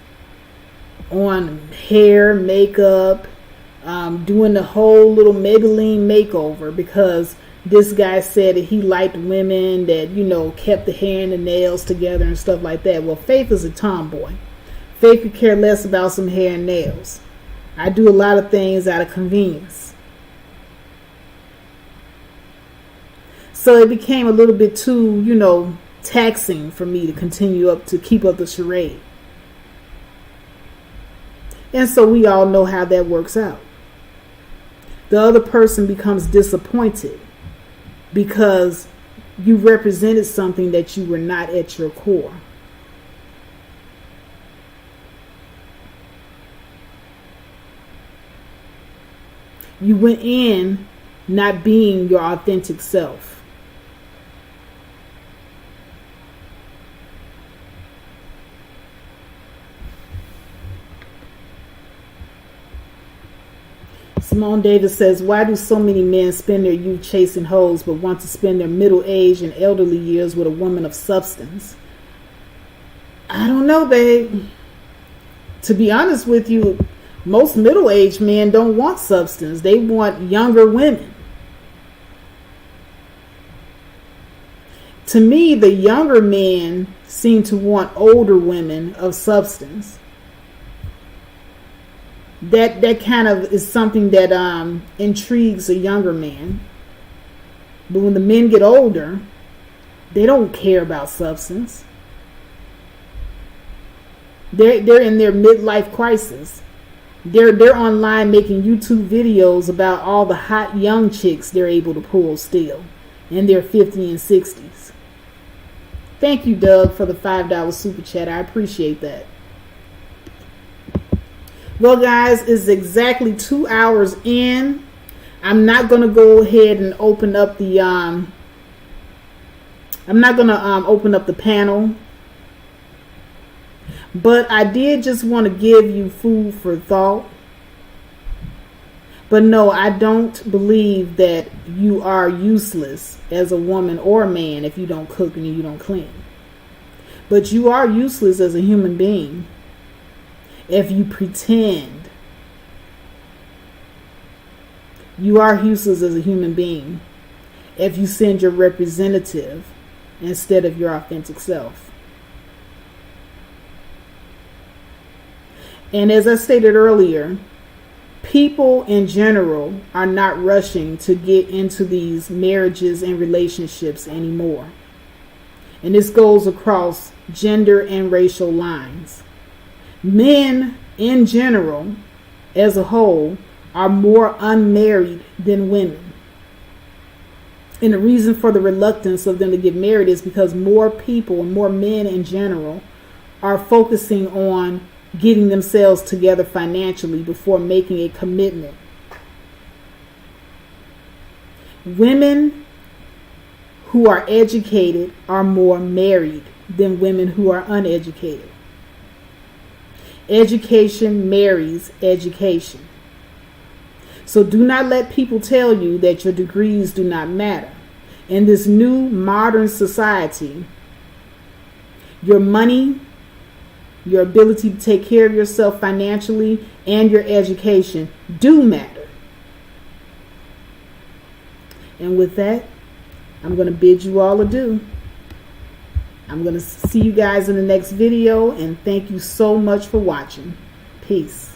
on hair, makeup, doing the whole little Maybelline makeover, because this guy said that he liked women that, kept the hair and the nails together and stuff like that. Well, Faith is a tomboy. Faith could care less about some hair and nails. I do a lot of things out of convenience. So it became a little bit too, taxing for me to keep up the charade. And so we all know how that works out. The other person becomes disappointed because you represented something that you were not at your core. You went in not being your authentic self. Simone Davis says, why do so many men spend their youth chasing hoes but want to spend their middle age and elderly years with a woman of substance? I don't know, babe. To be honest with you, most middle-aged men don't want substance. They want younger women. To me, the younger men seem to want older women of substance. That kind of is something that intrigues a younger man. But when the men get older, they don't care about substance. They're in their midlife crisis. They're online making YouTube videos about all the hot young chicks they're able to pull still in their 50s and 60s. Thank you, Doug, for the $5 super chat. I appreciate that. Well, guys, it's exactly 2 hours in. I'm not going to go ahead and open up the open up the panel. But I did just want to give you food for thought. But no, I don't believe that you are useless as a woman or a man if you don't cook and you don't clean. But you are useless as a human being if you pretend. You are useless as a human being if you send your representative instead of your authentic self. And as I stated earlier, people in general are not rushing to get into these marriages and relationships anymore. And this goes across gender and racial lines. Men in general, as a whole, are more unmarried than women. And the reason for the reluctance of them to get married is because more people, more men in general, are focusing on getting themselves together financially before making a commitment. Women who are educated are more married than women who are uneducated. Education marries education. So do not let people tell you that your degrees do not matter. In this new modern society, your money, your ability to take care of yourself financially, and your education do matter. And with that, I'm going to bid you all adieu. I'm going to see you guys in the next video, and thank you so much for watching. Peace.